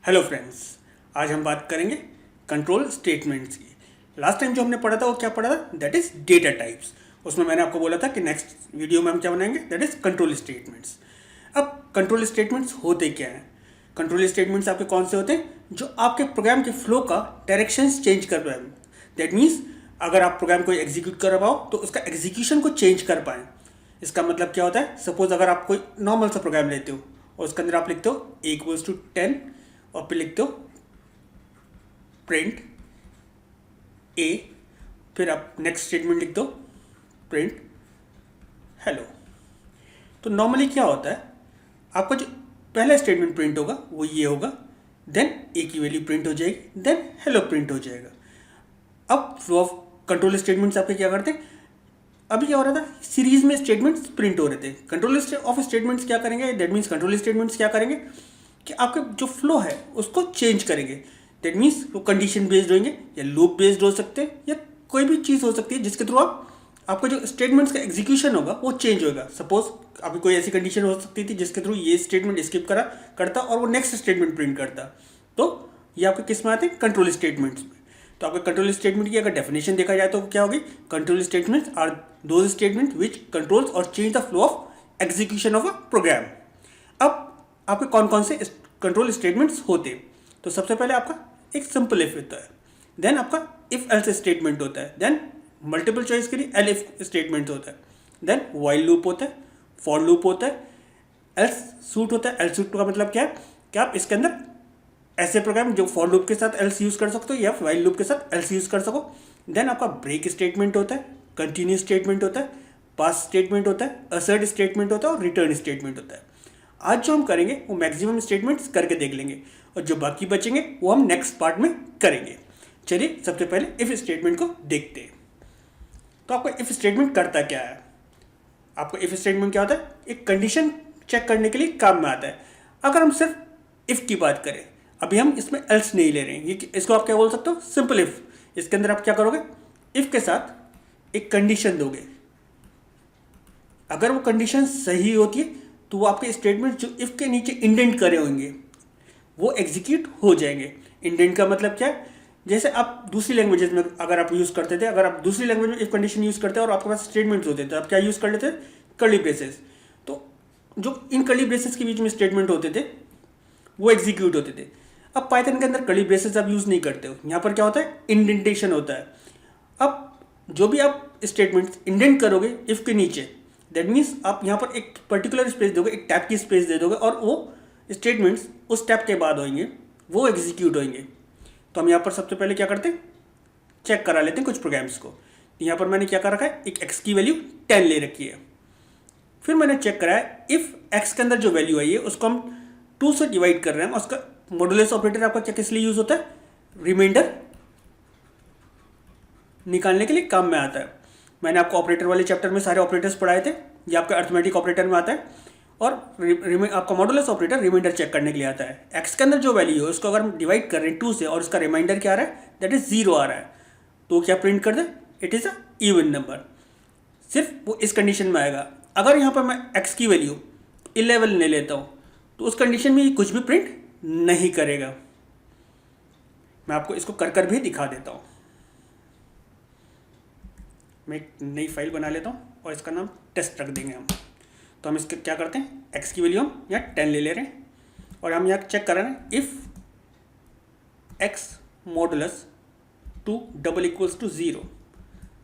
Hello friends, आज हम बात करेंगे कंट्रोल स्टेटमेंट्स की। लास्ट टाइम जो हमने पढ़ा था वो क्या पढ़ा था, दैट इज डेटा टाइप्स। उसमें मैंने आपको बोला था कि नेक्स्ट वीडियो में हम क्या बनाएंगे, दैट इज कंट्रोल स्टेटमेंट्स। अब कंट्रोल स्टेटमेंट्स होते क्या हैं? कंट्रोल स्टेटमेंट्स आपके कौन से होते हैं? जो आपके प्रोग्राम के फ्लो का डायरेक्शंस चेंज कर पाए। दैट मीन्स अगर आप प्रोग्राम को एग्जीक्यूट कर पाओ तो उसका एग्जीक्यूशन को चेंज कर पाएँ। इसका मतलब क्या होता है? सपोज अगर आप कोई नॉर्मल सा प्रोग्राम लेते हो और उसके अंदर आप लिखते हो A=10 और फिर लिखते हो प्रिंट ए, फिर आप नेक्स्ट स्टेटमेंट लिख दो प्रिंट हेलो। तो नॉर्मली क्या होता है, आपका जो पहला स्टेटमेंट प्रिंट होगा वो ये होगा, देन ए की वैल्यू प्रिंट हो जाएगी, देन हेलो प्रिंट हो जाएगा। अब फ्लो ऑफ कंट्रोल स्टेटमेंट्स आपके क्या करते हैं? अभी क्या हो रहा था, सीरीज में स्टेटमेंट्स प्रिंट हो रहे थे। कंट्रोल ऑफ स्टेटमेंट्स क्या करेंगे, दैट मीन्स कंट्रोल स्टेटमेंट्स क्या करेंगे कि आपके जो फ्लो है उसको चेंज करेंगे। दैट मीन्स वो कंडीशन बेस्ड होंगे या लूप बेस्ड हो सकते हैं या कोई भी चीज़ हो सकती है जिसके थ्रू आपका जो स्टेटमेंट्स का एग्जीक्यूशन होगा वो चेंज होगा। सपोज अभी कोई ऐसी कंडीशन हो सकती थी जिसके थ्रू ये स्टेटमेंट स्किप करता और वो नेक्स्ट स्टेटमेंट प्रिंट करता। तो ये आपके किस में आते हैं? कंट्रोल स्टेटमेंट्स में। तो आपके कंट्रोल स्टेटमेंट की अगर डेफिनेशन देखा जाए तो क्या होगी? Control statements are those statement which controls और change the flow of execution of a program. अब आपके कौन कौन से कंट्रोल स्टेटमेंट्स होते हैं? तो सबसे पहले आपका एक सिंपल इफ होता है, देन आपका इफ एल्स स्टेटमेंट होता है, देन मल्टीपल चॉइस के लिए एल इफ स्टेटमेंट होता है, देन व्हाइल लूप होता है, फॉर लूप होता है, एल्स सूट होता है। एल्स सूट का मतलब क्या है कि आप इसके अंदर ऐसे प्रोग्राम जो फॉर लूप के साथ एल्स यूज़ कर सकते हो या व्हाइल लूप के साथ एल्स यूज़ कर सको। देन आपका ब्रेक स्टेटमेंट होता है, कंटिन्यू स्टेटमेंट होता है, पास स्टेटमेंट होता है, असर्ट स्टेटमेंट होता है और रिटर्न स्टेटमेंट होता है। आज जो हम करेंगे वो मैक्सिमम स्टेटमेंट्स करके देख लेंगे और जो बाकी बचेंगे वो हम नेक्स्ट पार्ट में करेंगे। चलिए सबसे पहले इफ स्टेटमेंट को देखते हैं। तो आपका इफ स्टेटमेंट करता क्या है? आपको इफ स्टेटमेंट क्या होता है? एक कंडीशन चेक करने के लिए काम में आता है। अगर हम सिर्फ इफ की बात करें, अभी हम इसमें एल्स नहीं ले रहे हैं, ये इसको आप क्या बोल सकते हो? Simple if. इसके अंदर आप क्या करोगे? इफ के साथ एक कंडीशन दोगे। अगर वो कंडीशन सही होती है तो वो आपके स्टेटमेंट जो इफ के नीचे इंडेंट करे होंगे वो एग्जीक्यूट हो जाएंगे। इंडेंट का मतलब क्या है? जैसे आप दूसरी लैंग्वेजेस में अगर आप यूज़ करते थे, अगर आप दूसरी लैंग्वेज में इफ कंडीशन यूज़ करते और आपके पास स्टेटमेंट्स होते थे, आप क्या यूज़ कर लेते? Curly braces. तो जो इन कर्ली ब्रेसेस के बीच में स्टेटमेंट होते थे वो एग्जीक्यूट होते थे। अब पाइथन के अंदर कर्ली ब्रेसेस आप यूज़ नहीं करते हो, यहाँ पर क्या होता है? इंडेंटेशन होता है। अब जो भी आप स्टेटमेंट्स इंडेंट करोगे इफ के नीचे, दैट मीन्स आप यहाँ पर एक पर्टिकुलर स्पेस दोगे, एक टैब की स्पेस दे दोगे और वो स्टेटमेंट्स उस टैब के बाद होंगे, वो एग्जीक्यूट होंगे। तो हम यहाँ पर सबसे पहले क्या करते हैं? चेक करा लेते हैं कुछ प्रोग्राम्स को। यहाँ पर मैंने क्या कर रखा है? एक x की वैल्यू 10 ले रखी है। फिर मैंने चेक करा है इफ x के अंदर जो वैल्यू आई है उसको हम 2 से डिवाइड कर रहे हैं। उसका मॉडुलस ऑपरेटर आपका क्या किस लिए यूज होता है? रिमाइंडर निकालने के लिए काम में आता है। मैंने आपको ऑपरेटर वाले चैप्टर में सारे ऑपरेटर्स पढ़ाए थे, ये आपका अर्थमेटिक ऑपरेटर में आता है। और आपका मॉडुलस ऑपरेटर रिमाइंडर चेक करने के लिए आता है। एक्स के अंदर जो वैल्यू है उसको अगर हम डिवाइड कर रहे हैं 2 से और उसका रिमाइंडर क्या आ रहा है? दैट इज 0 आ रहा है, तो क्या प्रिंट कर दे? It is a even number. सिर्फ वो इस कंडीशन में आएगा। अगर यहाँ पर मैं एक्स की वैल्यू 11 ले लेता हूँ तो उस कंडीशन में ये कुछ भी प्रिंट नहीं करेगा। मैं आपको इसको कर भी दिखा देता हूँ। मैं एक नई फाइल बना लेता हूँ और इसका नाम टेस्ट रख देंगे हम। तो हम इसके क्या करते हैं? एक्स की वैल्यू हम यहाँ 10 ले रहे हैं और हम यहाँ चेक कर रहे हैं इफ एक्स मॉडुलस 2 = 0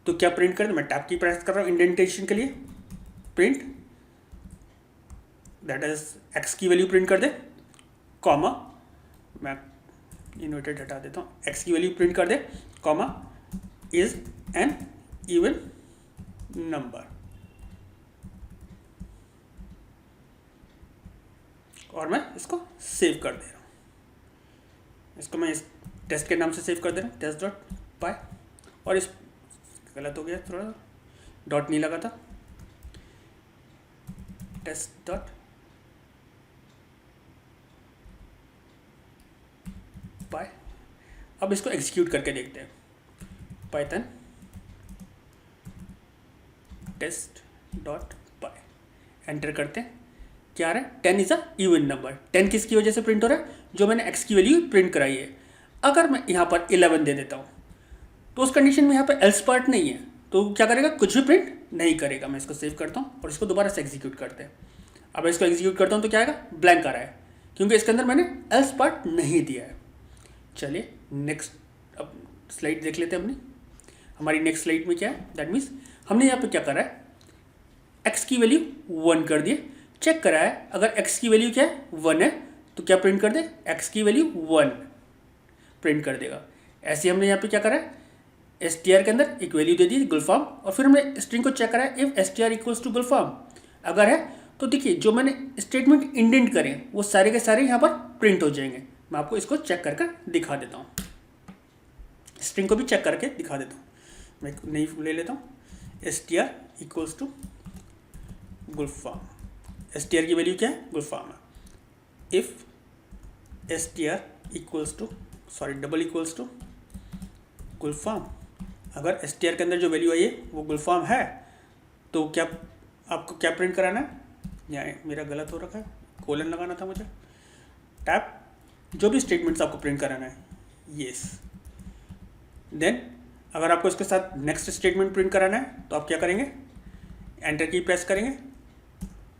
तो क्या प्रिंट कर दे? मैं टैब की प्रेस कर रहा हूँ इंडेंटेशन के लिए, प्रिंट दैट इज एक्स की वैल्यू प्रिंट कर दे, कॉमा मैं इन्वर्टेड हटा देता हूँ, एक्स की वैल्यू प्रिंट कर दे, comma is an even number. और मैं इसको सेव कर दे रहा हूँ। इसको मैं इस टेस्ट के नाम से सेव कर दे रहा हूँ, test.py। और इस गलत हो गया, थोड़ा डॉट नहीं लगा था, test.py। अब इसको एग्जीक्यूट करके देखते हैं। पाइथन test.py एंटर करते हैं, क्या आ रहा है, 10 इज़ अ इवन नंबर। 10 किसकी वजह से प्रिंट हो रहा है, जो मैंने x की वैल्यू प्रिंट कराई है। अगर मैं यहाँ पर 11 दे देता हूँ तो उस कंडीशन में यहाँ पर एल्स पार्ट नहीं है, तो क्या करेगा, कुछ भी प्रिंट नहीं करेगा। मैं इसको सेव करता हूँ और इसको दोबारा से एग्जीक्यूट करते हैं। अब इसको एग्जीक्यूट करता हूँ तो क्या आएगा, ब्लैंक आ रहा है, क्योंकि इसके अंदर मैंने एल्स पार्ट नहीं दिया है। चलिए नेक्स्ट अब स्लाइड देख लेते हैं अपनी। हमारी नेक्स्ट स्लाइड में क्या है, दैट मीन्स हमने यहाँ पे क्या करा है, x की वैल्यू 1 कर दिए, चेक करा है अगर x की वैल्यू क्या है 1 है तो क्या प्रिंट कर दे, x की वैल्यू 1 प्रिंट कर देगा। ऐसे हमने यहाँ पे क्या करा है, str के अंदर एक वैल्यू दे दी गुलफाम, और फिर हमने स्ट्रिंग को चेक करा है if str equals to Gulfam. अगर है तो देखिए जो मैंने स्टेटमेंट इंडेंट करे वो सारे के सारे यहाँ पर प्रिंट हो जाएंगे। मैं आपको इसको चेक करके दिखा देता हूँ, स्ट्रिंग को भी चेक करके दिखा देता हूँ। मैं एक नई ले लेता हूँ, str equals to Gulfam. str की वैल्यू क्या है, गुलफाम है। If str equals to double equals to Gulfam, अगर str के अंदर जो वैल्यू आई है वो गुलफाम है तो क्या आपको क्या प्रिंट कराना है, यहाँ मेरा गलत हो रखा है, कोलन लगाना था मुझे, टैप जो भी स्टेटमेंट्स आपको प्रिंट कराना है येस। देन अगर आपको इसके साथ नेक्स्ट स्टेटमेंट प्रिंट कराना है तो आप क्या करेंगे, एंटर की प्रेस करेंगे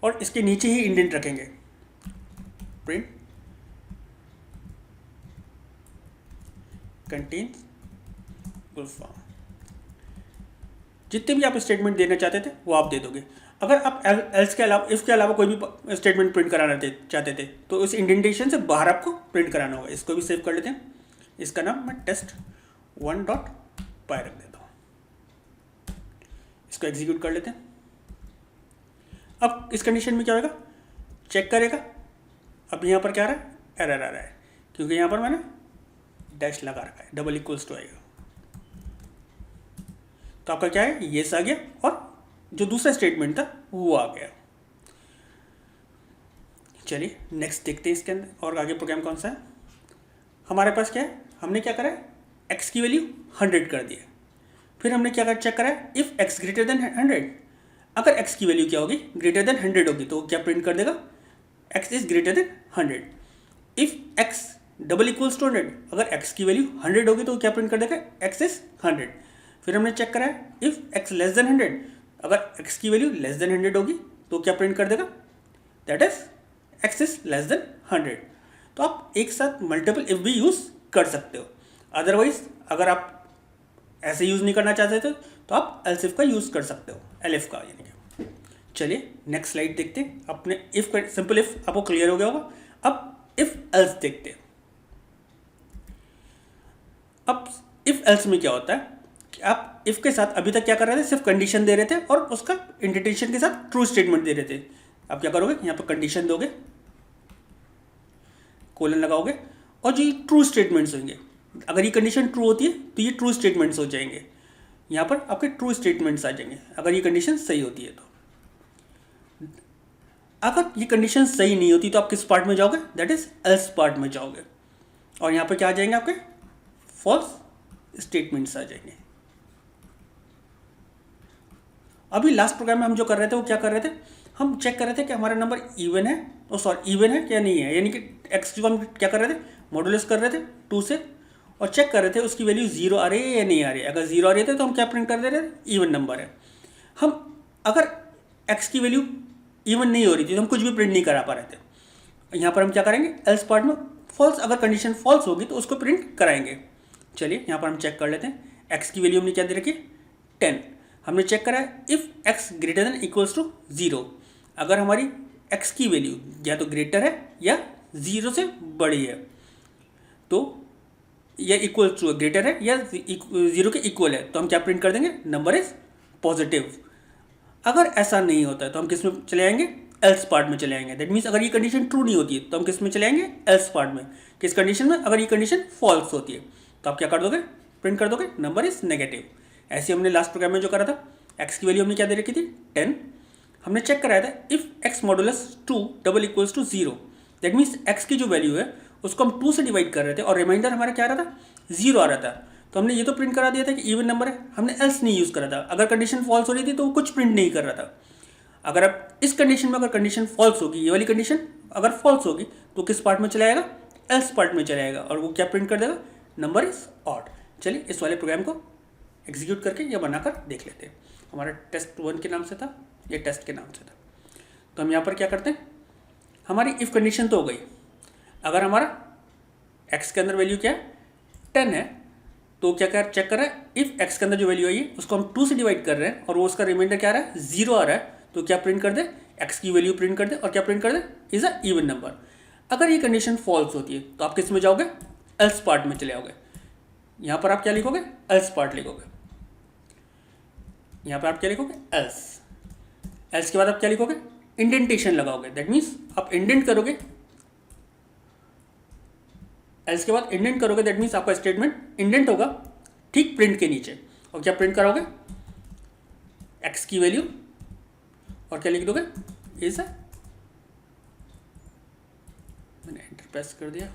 और इसके नीचे ही इंडेंट रखेंगे, प्रिंट कंटेन्स गुलफाम। जितने भी आप स्टेटमेंट देना चाहते थे वो आप दे दोगे। अगर आप एल्स के अलावा, इफ के अलावा कोई भी स्टेटमेंट प्रिंट कराना चाहते थे तो उस इंडेंटेशन से बाहर आपको प्रिंट कराना होगा। इसको भी सेव कर लेते हैं, इसका नाम मैं test1.py रख देता हूँ। इसको एग्जीक्यूट कर लेते हैं। अब इस कंडीशन में क्या होगा, चेक करेगा, अब यहाँ पर क्या आ रहा है, एरर आ रहा है, क्योंकि यहाँ पर मैंने डैश लगा रखा है, डबल इक्वल्स टू आएगा तो आपका क्या है, येस आ गया और जो दूसरा स्टेटमेंट था वो आ गया। चलिए नेक्स्ट देखते हैं इसके अंदर और आगे प्रोग्राम कौन सा है। हमारे पास क्या है, हमने क्या करा है, x की वैल्यू 100 कर दी है। फिर हमने क्या चेक करा है, इफ x ग्रेटर देन 100, अगर x की वैल्यू क्या होगी, ग्रेटर देन 100 होगी तो क्या प्रिंट कर देगा, x is greater than 100। If x double equals to 100, अगर x की वैल्यू 100 होगी तो क्या प्रिंट कर देगा, x इज 100। फिर हमने चेक करा है इफ x लेस देन 100, अगर x की वैल्यू लेस देन 100 होगी तो क्या प्रिंट कर देगा, that is x is less than 100। तो आप एक साथ मल्टीपल इफ भी यूज़ कर सकते हो। अदरवाइज अगर आप ऐसे यूज़ नहीं करना चाहते थे तो आप एल्स इफ का यूज़ कर सकते हो, एलिफ का यानी कि। चलिए नेक्स्ट स्लाइड देखते हैं। अपने इफ का सिंपल इफ आपको क्लियर हो गया होगा। अब इफ एल्स देखते हैं। अब इफ एल्स में क्या होता है कि आप इफ के साथ अभी तक क्या कर रहे थे, सिर्फ कंडीशन दे रहे थे और उसका इंडेंटेशन के साथ ट्रू स्टेटमेंट दे रहे थे। आप क्या करोगे, यहाँ पर कंडीशन दोगे, कोलन लगाओगे और जो ये ट्रू स्टेटमेंट्स होंगे, अगर ये कंडीशन ट्रू होती है तो ये ट्रू स्टेटमेंट्स हो जाएंगे, यहाँ पर आपके ट्रू स्टेटमेंट्स आ जाएंगे अगर ये कंडीशन सही होती है तो। अगर ये कंडीशन सही नहीं होती तो आप किस पार्ट में जाओगे, दैट इज एल्स पार्ट में जाओगे और यहाँ पर क्या आ जाएंगे, आपके फॉल्स स्टेटमेंट्स आ जाएंगे। अभी लास्ट प्रोग्राम में हम जो कर रहे थे वो क्या कर रहे थे, हम चेक कर रहे थे कि हमारा नंबर इवन है, इवन है क्या नहीं है, यानी कि एक्स को हम क्या कर रहे थे, मॉडुलस कर रहे थे 2 से और चेक कर रहे थे उसकी वैल्यू 0 आ रही है या नहीं आ रही है। अगर 0 आ रही है तो हम क्या प्रिंट कर दे रहे थे, इवन नंबर है। हम अगर एक्स की वैल्यू इवन नहीं हो रही थी तो हम कुछ भी प्रिंट नहीं करा पा रहे थे। यहाँ पर हम क्या करेंगे, एल्स पार्ट में फॉल्स, अगर कंडीशन फॉल्स होगी तो उसको प्रिंट कराएंगे। चलिए यहाँ पर हम चेक कर लेते हैं। एक्स की वैल्यू हमने क्या दे रखी, 10। हमने चेक करा है if x greater than equals to 0, अगर हमारी x की वैल्यू या तो ग्रेटर है या 0 से बड़ी है तो या इक्वल टू ग्रेटर है या 0 के इक्वल है तो हम क्या प्रिंट कर देंगे, नंबर इज पॉजिटिव। अगर ऐसा नहीं होता है तो हम किस में चले आएंगे, एल्स पार्ट में चले आएंगे। दैट मीन्स अगर ये कंडीशन ट्रू नहीं होती है तो हम किस में चले आएंगे, एल्स पार्ट में। किस कंडीशन में, अगर ये कंडीशन फॉल्स होती है तो आप क्या कर दोगे, प्रिंट कर दोगे नंबर इज नेगेटिव। ऐसे हमने लास्ट प्रोग्राम में जो करा था, x की वैल्यू हमने क्या दे रखी थी, 10। हमने चेक कराया था if x modulus 2 double equals to 0, that means x की जो वैल्यू है उसको हम 2 से डिवाइड कर रहे थे और रिमाइंडर हमारा क्या आ रहा था, 0 आ रहा था। तो हमने ये तो प्रिंट करा दिया था कि इवन नंबर है, हमने एल्स नहीं यूज़ करा था। अगर कंडीशन फॉल्स हो रही थी तो वो कुछ प्रिंट नहीं कर रहा था। अगर आप इस कंडीशन में अगर कंडीशन फॉल्स होगी, ये वाली कंडीशन अगर फॉल्स होगी तो किस पार्ट में चला जाएगा, एल्स पार्ट में चला जाएगा, और वो क्या प्रिंट कर देगा, नंबर इज ऑड। चलिए इस वाले प्रोग्राम को एग्जीक्यूट करके या बनाकर देख लेते हैं। हमारा टेस्ट 1 के नाम से था, ये टेस्ट के नाम से था। तो हम यहाँ पर क्या करते हैं, हमारी इफ़ कंडीशन तो हो गई। अगर हमारा एक्स के अंदर वैल्यू क्या है 10 है, तो क्या कर चेक कर रहा है, इफ़ एक्स के अंदर जो वैल्यू आई है उसको हम 2 से डिवाइड कर रहे हैं और वो उसका रिमाइंडर क्या आ रहा है, 0 आ रहा है, तो क्या प्रिंट कर दे, एक्स की वैल्यू प्रिंट कर दे और क्या प्रिंट कर दे, इज अ इवन नंबर। अगर ये कंडीशन फॉल्स होती है तो आप किस में जाओगे, एल्स पार्ट में चले जाओगे। यहाँ पर आप क्या लिखोगे, एल्स पार्ट लिखोगे। यहाँ पर आप क्या लिखोगे, एल्स। एल्स के बाद आप क्या लिखोगे, इंडेंटेशन लगाओगे। दैट मीन्स आप इंडेंट करोगे, एल्स के बाद इंडेंट करोगे, दैट मीन्स आपका स्टेटमेंट इंडेंट होगा ठीक प्रिंट के नीचे। और क्या प्रिंट कराओगे, एक्स की वैल्यू, और क्या लिख दोगे, इज मैंने एंटर प्रेस कर दिया,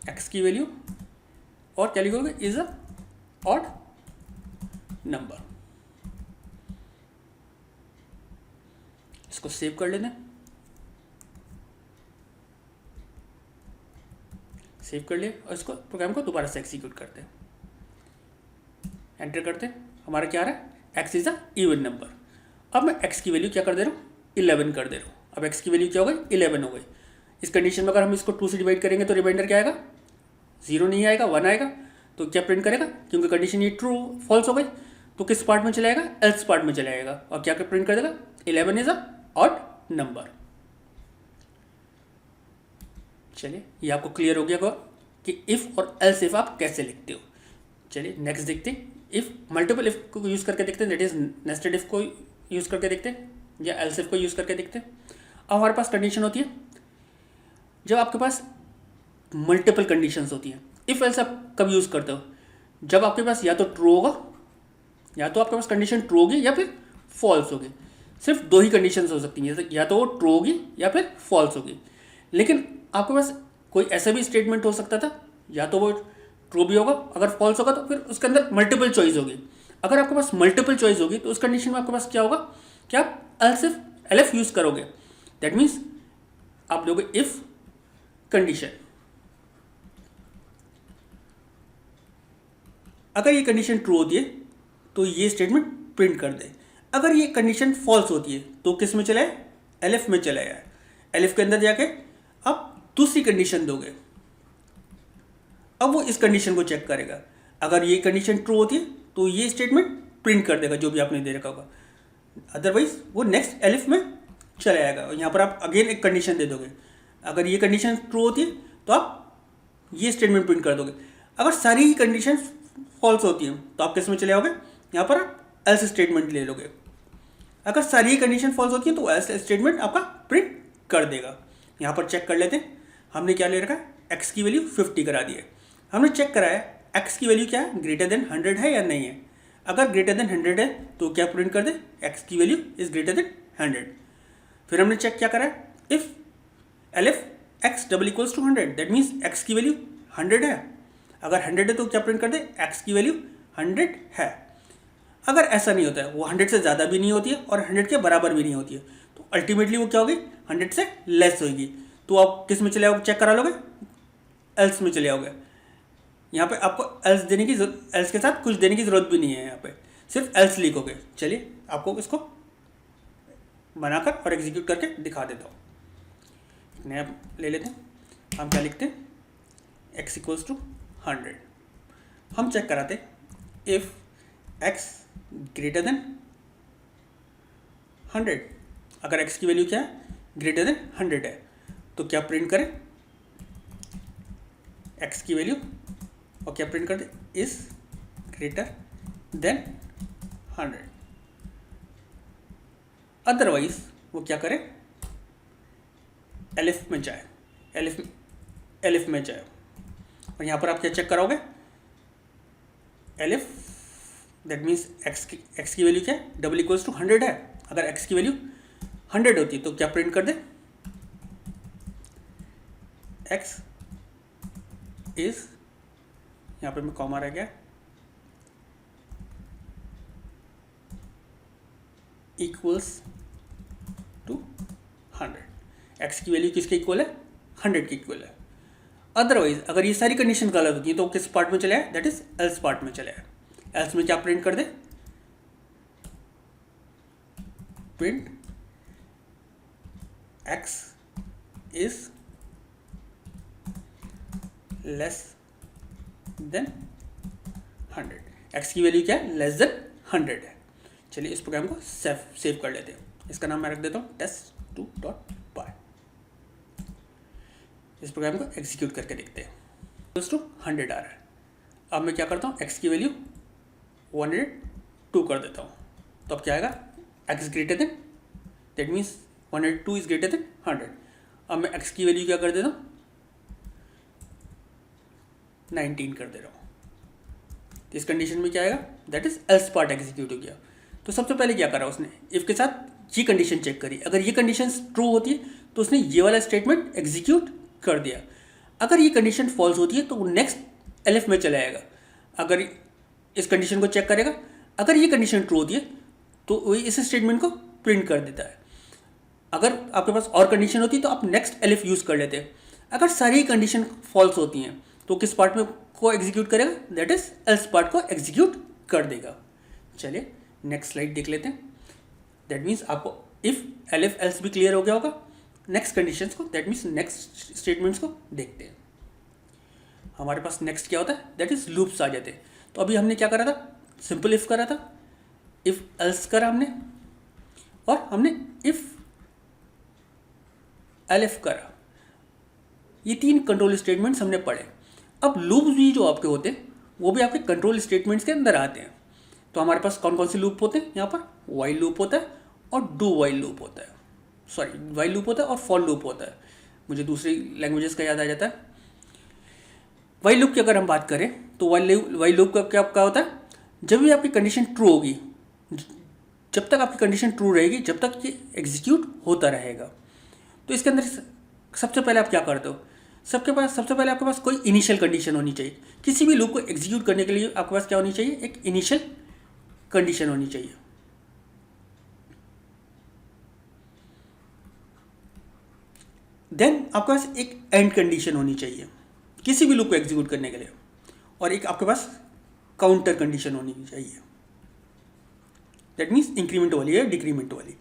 एक्स की वैल्यू, और क्या लिखोगे, इज अ ऑड नंबर। इसको सेव कर लेते हैं, सेव कर लिए और इसको प्रोग्राम को दोबारा से एग्जीक्यूट करते हैं, एंटर करते हैं। हमारा क्या आ रहा है, x is a even number. अब मैं एक्स की वैल्यू क्या कर दे रहा हूँ, 11 कर दे रहा हूँ। अब एक्स की वैल्यू क्या हो गई, 11 हो गई। इस कंडीशन में अगर हम इसको 2 से डिवाइड करेंगे तो रिमाइंडर क्या आएगा, 0 नहीं आएगा, 1 आएगा। तो क्या प्रिंट करेगा, क्योंकि कंडीशन ये ट्रू फॉल्स हो गई, तो किस पार्ट में चला जाएगा, एल्स पार्ट में चला जाएगा, और क्या प्रिंट कर देगा, 11 इज अ ऑड नंबर। चलिए ये आपको क्लियर हो गया कि इफ़ और एल्स इफ आप कैसे लिखते हो। चलिए नेक्स्ट देखते हैं, इफ़ मल्टीपल इफ़ को यूज़ करके देखते हैं, दैट इज़ नेस्टेड इफ़ को यूज़ करके देखते हैं, या एल्स इफ को यूज़ करके देखते हैं। अब हमारे पास कंडीशन होती है, जब आपके पास मल्टीपल कंडीशंस होती हैं। इफ़ एल्स आप कब यूज़ करते हो, जब आपके पास या तो ट्रू होगा, या तो आपके पास कंडीशन ट्रू होगी या फिर फॉल्स होगी। सिर्फ 2 ही कंडीशंस हो सकती हैं, या तो वो ट्रू होगी या फिर फॉल्स होगी। लेकिन आपके पास कोई ऐसा भी स्टेटमेंट हो सकता था, या तो वो ट्रू भी होगा, अगर फॉल्स होगा तो फिर उसके अंदर मल्टीपल चॉइस होगी। अगर आपके पास मल्टीपल चॉइस होगी तो उस कंडीशन में आपके पास क्या होगा, क्या आप एल्स इफ एलएफ यूज़ करोगे। दैट मीन्स आप लोगे इफ कंडीशन। अगर ये कंडीशन ट्रू होती है तो ये स्टेटमेंट प्रिंट कर दे। अगर ये कंडीशन फॉल्स होती है तो किस में चला है, एलएफ में चला है। एलएफ के अंदर जाके आप दूसरी कंडीशन दोगे, अब वो इस कंडीशन को चेक करेगा। अगर ये कंडीशन ट्रू होती है तो ये स्टेटमेंट प्रिंट कर देगा जो भी आपने दे रखा होगा, अदरवाइज वो नेक्स्ट एलिफ में चला जाएगा। और यहाँ पर आप अगेन एक कंडीशन दे दोगे, अगर ये कंडीशन ट्रू होती है तो आप ये स्टेटमेंट प्रिंट कर दोगे। अगर सारी ही कंडीशन फॉल्स होती हैं तो आप किस में चले जाओगे, यहाँ पर आप एल्स स्टेटमेंट ले लोगे। अगर सारी ही कंडीशन फॉल्स होती है तो एल्स स्टेटमेंट आपका प्रिंट कर देगा। यहाँ पर चेक कर लेते हैं, हमने क्या ले रखा है, एक्स की वैल्यू 50 करा दी है। हमने चेक करा है एक्स की वैल्यू क्या है, ग्रेटर देन 100 है या नहीं है। अगर ग्रेटर देन 100 है तो क्या प्रिंट कर दे, एक्स की वैल्यू इज ग्रेटर देन 100। फिर हमने चेक क्या करा है, if elif x double equals to 100, that means x की वैल्यू 100 है। अगर 100 है तो क्या प्रिंट कर दे, एक्स की वैल्यू 100 है। अगर ऐसा नहीं होता है, वो 100 से ज़्यादा भी नहीं होती है और 100 के बराबर भी नहीं होती है, तो अल्टीमेटली वो क्या होगी, 100 से लेस होगी। तो आप किस में चले आओगे, चेक करा लोगे, एल्स में चले आओगे। यहाँ पे आपको एल्स देने की एल्स के साथ कुछ देने की ज़रूरत भी नहीं है, यहाँ पे सिर्फ एल्स लिखोगे। चलिए आपको इसको बनाकर और एग्जीक्यूट करके दिखा देता हूँ। नया ले लेते हैं, हम क्या लिखते हैं, एक्स इक्वल्स टू 100। हम चेक कराते इफ़ एक्स ग्रेटर देन 100। अगर एक्स की वैल्यू क्या है, ग्रेटर देन 100 है, तो क्या प्रिंट करें, एक्स की वैल्यू, और क्या प्रिंट कर दे, इज ग्रेटर देन 100। अदरवाइज वो क्या करे, एलिफ में जाए, एलिफ में जाए। और यहाँ पर आप क्या चेक कराओगे, एलिफ, दैट मीन्स एक्स की वैल्यू क्या है, डबल इक्वल्स टू 100 है। अगर एक्स की वैल्यू 100 होती है तो क्या प्रिंट कर दे, एक्स इज, यहाँ पे मैं कॉमा रह गया, इक्वल्स टू 100, एक्स की वैल्यू किसके इक्वल है, 100 के इक्वल है। अदरवाइज अगर ये सारी कंडीशन गलत होती है तो किस पार्ट में चले आए, दैट इज एल्स पार्ट में चले आए। एल्स में क्या प्रिंट कर दे, print x is less than 100, x की वैल्यू क्या है, लेस देन 100 है। चलिए इस प्रोग्राम को सेव कर लेते हैं, इसका नाम मैं रख देता हूँ test2.py। इस प्रोग्राम को एग्जीक्यूट करके देखते हैं, इक्वल्स टू 100 आ रहा है। अब मैं क्या करता हूँ, एक्स की वैल्यू 102 कर देता हूँ, तो अब क्या आएगा, x greater then, that means 102 is greater than 100। अब मैं एक्स की वैल्यू क्या कर देता हूँ, 19 कर दे रहा हूँ। तो इस कंडीशन में क्या आएगा, that is else part execute हो गया। तो सबसे पहले क्या करा उसने, इफ के साथ ये कंडीशन चेक करी, अगर ये कंडीशन ट्रू होती है तो उसने ये वाला स्टेटमेंट एग्जीक्यूट कर दिया। अगर ये कंडीशन फॉल्स होती है तो वो नेक्स्ट एलिफ में चला जाएगा। अगर इस कंडीशन को चेक करेगा, अगर ये कंडीशन ट्रू होती है तो वो इस स्टेटमेंट को प्रिंट कर देता है। अगर आपके पास और कंडीशन होती है तो आप नेक्स्ट एलिफ यूज़ कर लेते हैं। अगर सारी कंडीशन फॉल्स होती हैं तो किस पार्ट में को एग्जीक्यूट करेगा, दैट इज एल्स पार्ट को एग्जीक्यूट कर देगा। चलिए नेक्स्ट स्लाइड देख लेते हैं। दैट मीन्स आपको इफ एलिफ एल्स भी क्लियर हो गया होगा। नेक्स्ट कंडीशंस को, दैट मीन्स नेक्स्ट स्टेटमेंट्स को देखते हैं। हमारे पास नेक्स्ट क्या होता है, दैट इज लूप्स आ जाते हैं। तो अभी हमने क्या करा था, सिंपल इफ करा था, इफ एल्स करा हमने, और हमने इफ एलिफ करा। ये 3 कंट्रोल स्टेटमेंट्स हमने पढ़े। अब लूप्स भी जो आपके होते हैं वो भी आपके कंट्रोल स्टेटमेंट्स के अंदर आते हैं। तो हमारे पास कौन कौन से लूप होते हैं, यहाँ पर वाइल लूप होता है और डू वाइल लूप होता है, सॉरी वाइल लूप होता है और फॉर लूप होता है। मुझे दूसरी लैंग्वेजेस का याद आ जाता है। वाइल लूप की अगर हम बात करें तो वाइल लूप का क्या होता है, जब भी आपकी कंडीशन ट्रू होगी, जब तक आपकी कंडीशन ट्रू रहेगी, जब तक ये एग्जीक्यूट होता रहेगा। तो इसके अंदर सबसे पहले आप क्या करते हो, सबसे पहले आपके पास कोई इनिशियल कंडीशन होनी चाहिए। किसी भी लूप को एग्जीक्यूट करने के लिए आपके पास क्या होनी चाहिए, एक इनिशियल कंडीशन होनी चाहिए। देन आपके पास एक एंड कंडीशन होनी चाहिए किसी भी लूप को एग्जीक्यूट करने के लिए, और एक आपके पास काउंटर कंडीशन होनी चाहिए। दैट मीन्स इंक्रीमेंट वाली या डिक्रीमेंट वाली।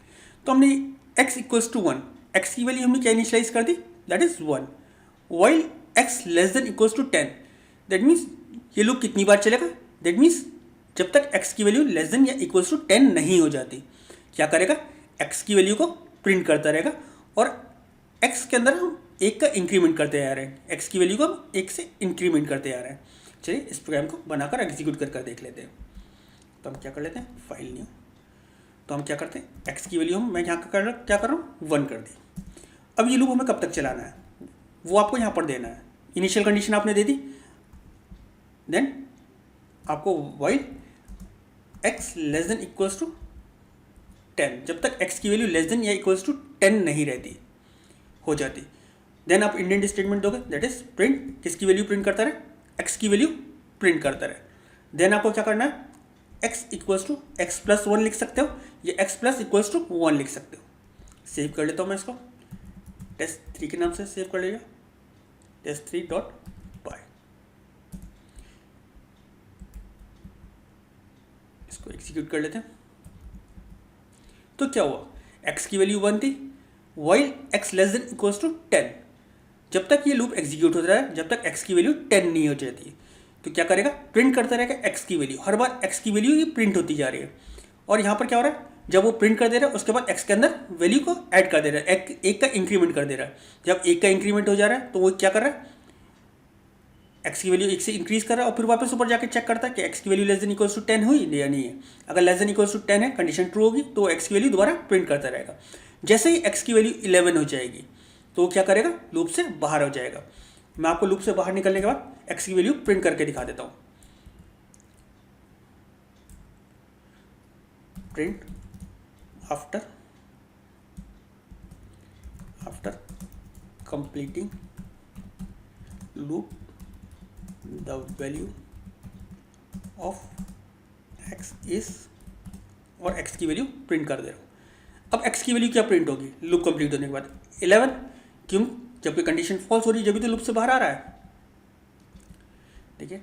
तो हमने x इक्वल्स टू 1, एक्स की वैल्यू हमने क्या इनिशियलाइज कर दी, that is 1। While x less than equals to 10, that means ये लूप कितनी बार चलेगा, दैट मीन्स जब तक x की वैल्यू लेस देन या इक्वल्स टू 10 नहीं हो जाती। क्या करेगा, x की वैल्यू को प्रिंट करता रहेगा, और x के अंदर हम 1 का इंक्रीमेंट करते आ रहे हैं, x की वैल्यू को हम 1 से इंक्रीमेंट करते आ रहे हैं। चलिए इस प्रोग्राम को बनाकर एग्जीक्यूट कर देख लेते हैं। तो हम क्या कर लेते हैं, फाइल न्यू। तो हम क्या करते हैं, x की वैल्यू हम मैं यहाँ क्या कर रहा हूँ 1 कर दी। अब ये लूप हमें कब तक चलाना है वो आपको यहाँ पर देना है। इनिशियल कंडीशन आपने दे दी, देन आपको while x less than equals to 10, जब तक x की वैल्यू लेस देन या इक्वल्स टू 10 नहीं रहती हो जाती, देन आप इंडेंट स्टेटमेंट दोगे, दैट इज प्रिंट किसकी वैल्यू प्रिंट करता रहे, x की वैल्यू प्रिंट करता रहे। देन आपको क्या करना है, x equals to x plus 1 लिख सकते हो, या x प्लस इक्वल्स टू 1 लिख सकते हो। सेव कर लेता हूँ मैं इसको, test3 के नाम से सेव कर लीजिए, test3.py। इसको एग्जीक्यूट कर लेते हैं। तो क्या हुआ, x की वैल्यू 1 थी, while x less than equals to 10, जब तक ये लूप एग्जीक्यूट होता है, जब तक x की वैल्यू 10 नहीं हो जाती, तो क्या करेगा, प्रिंट करता रहेगा x की वैल्यू। हर बार x की वैल्यू ये प्रिंट होती जा रही है। और यहाँ पर क्या हो रहा है, जब वो प्रिंट कर दे रहा है उसके बाद x के अंदर वैल्यू को ऐड कर दे रहा है, एक का इंक्रीमेंट कर दे रहा है। जब 1 का इंक्रीमेंट हो जा रहा है तो वो क्या कर रहा है, x की वैल्यू 1 से इंक्रीज कर रहा है, और फिर वापस ऊपर जाकर चेक करता है कि x की value less than equals to 10 हुई या नहीं है। अगर लेस देन इक्वल्स टू 10 है, कंडीशन ट्रू होगी, तो x की वैल्यू दोबारा प्रिंट करता रहेगा। जैसे ही x की वैल्यू 11 हो जाएगी तो वो क्या करेगा, लूप से बाहर हो जाएगा। मैं आपको लूप से बाहर निकलने के बाद x की वैल्यू प्रिंट करके दिखा देता हूँ। Print after completing loop the value of x is, और x की वैल्यू प्रिंट कर दे रहा हूँ। अब x की वैल्यू क्या प्रिंट होगी लूप कंप्लीट होने के बाद 11, क्यों? जबकि कंडीशन फॉल्स हो रही है जब भी तो लूप से बाहर आ रहा है। देखिए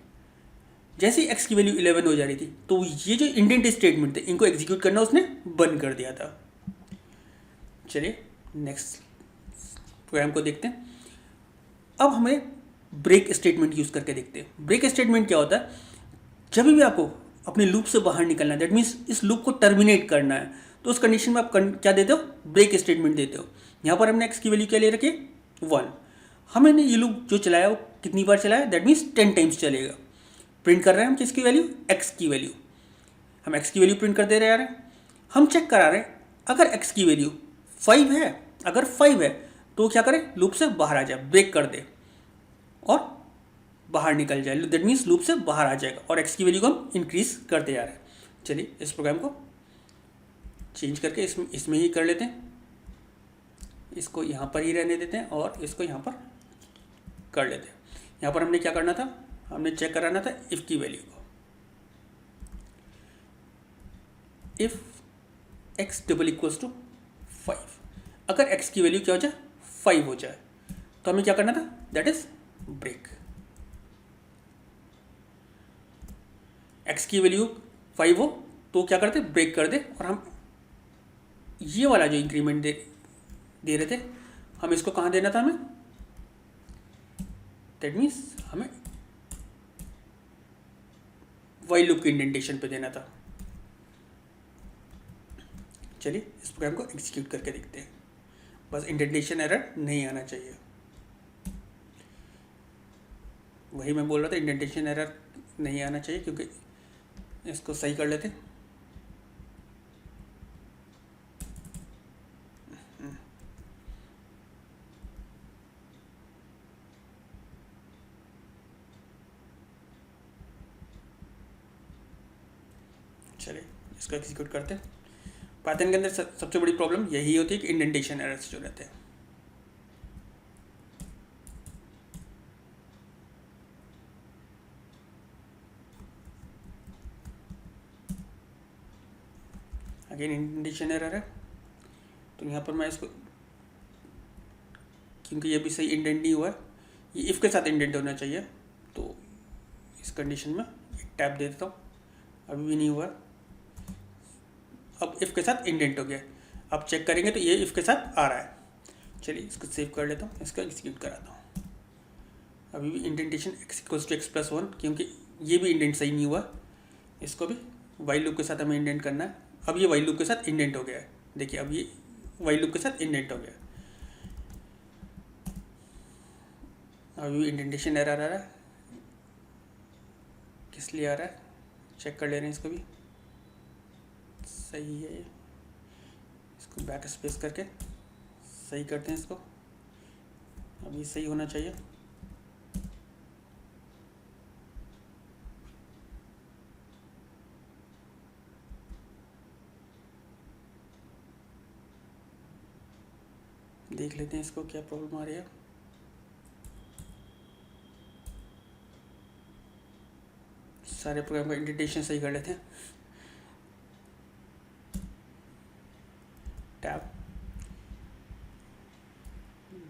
जैसे ही x की वैल्यू 11 हो जा रही थी तो ये जो इंडेंट स्टेटमेंट थे इनको एग्जीक्यूट करना उसने बंद कर दिया था। चलिए नेक्स्ट प्रोग्राम को देखते हैं। अब हमें ब्रेक स्टेटमेंट यूज़ करके देखते हैं। ब्रेक स्टेटमेंट क्या होता है? जब भी आपको अपने लूप से बाहर निकलना है, दैट मीन्स इस लूप को टर्मिनेट करना है, तो उस कंडीशन में आप क्या देते हो? ब्रेक स्टेटमेंट देते हो। यहाँ पर हमने x की वैल्यू क्या ले रखी है? 1। हमने ये लूप जो चलाया वो कितनी बार चलाया? दैट मीन्स 10 टाइम्स चलेगा। प्रिंट कर रहे हैं हम किसकी वैल्यू? x की वैल्यू। हम x की वैल्यू प्रिंट कर दे रहे हैं। हम चेक करा रहे हैं अगर x की वैल्यू 5 है, अगर 5 है तो क्या करें? लूप से बाहर आ जाए, ब्रेक कर दे और बाहर निकल जाए। दैट मीन्स लूप से बाहर आ जाएगा और x की वैल्यू को हम इंक्रीज करते जा रहे हैं। चलिए इस प्रोग्राम को चेंज करके इसमें ही कर लेते हैं। इसको यहाँ पर ही रहने देते हैं और इसको यहाँ पर कर लेते हैं। यहाँ पर हमने क्या करना था? हमने चेक कराना था इफ़ की वैल्यू को। If x double equals to 5, अगर x की वैल्यू क्या हो जाए? 5 हो जाए तो हमें क्या करना था? That is break. x की वैल्यू 5 हो तो क्या करते? ब्रेक कर दे। और हम ये वाला जो इंक्रीमेंट दे रहे थे हम इसको कहाँ देना था हमें? दैट मीन्स हमें वाइल लूप के इंडेंटेशन पे देना था। चलिए इस प्रोग्राम को एग्जीक्यूट करके देखते हैं। बस इंडेंटेशन एरर नहीं आना चाहिए। वही मैं बोल रहा था, इंडेंटेशन एरर नहीं आना चाहिए, क्योंकि इसको सही कर लेते। चलिए इसको एग्जीक्यूट करते हैं। पाइथन के अंदर सबसे बड़ी प्रॉब्लम यही होती है कि इंडेंटेशन एरर्स जो रहते हैं। अगेन इंडेंटेशन एरर है तो यहाँ पर मैं इसको, क्योंकि ये भी सही इंडेंट नहीं हुआ है, ये इफ़ के साथ इंडेंट होना चाहिए, तो इस कंडीशन में एक टैप दे देता हूँ। अभी भी नहीं हुआ। अब इफ़ के साथ इंडेंट हो गया। अब चेक करेंगे तो ये इफ़ के साथ आ रहा है। चलिए इसको सेव कर लेता हूँ, इसको एग्जीक्यूट कराता हूँ। अभी भी indentation x equals to x+1, क्योंकि ये भी इंडेंट सही नहीं हुआ। इसको भी वाइल लूप के साथ हमें इंडेंट करना है। अब ये वाइल लूप के साथ इंडेंट हो गया है। देखिए अब ये वाइल लूप के साथ इंडेंट हो गया। अभी भी इंडेंटेशन एरर आ रहा है। किस लिए आ रहा है चेक कर ले रहे हैं। इसको भी सही है, इसको बैक स्पेस करके सही करते हैं इसको। अब ये सही होना चाहिए। देख लेते हैं इसको क्या प्रॉब्लम आ रही है। सारे प्रोग्राम का इंडेंटेशन सही कर लेते हैं। टैब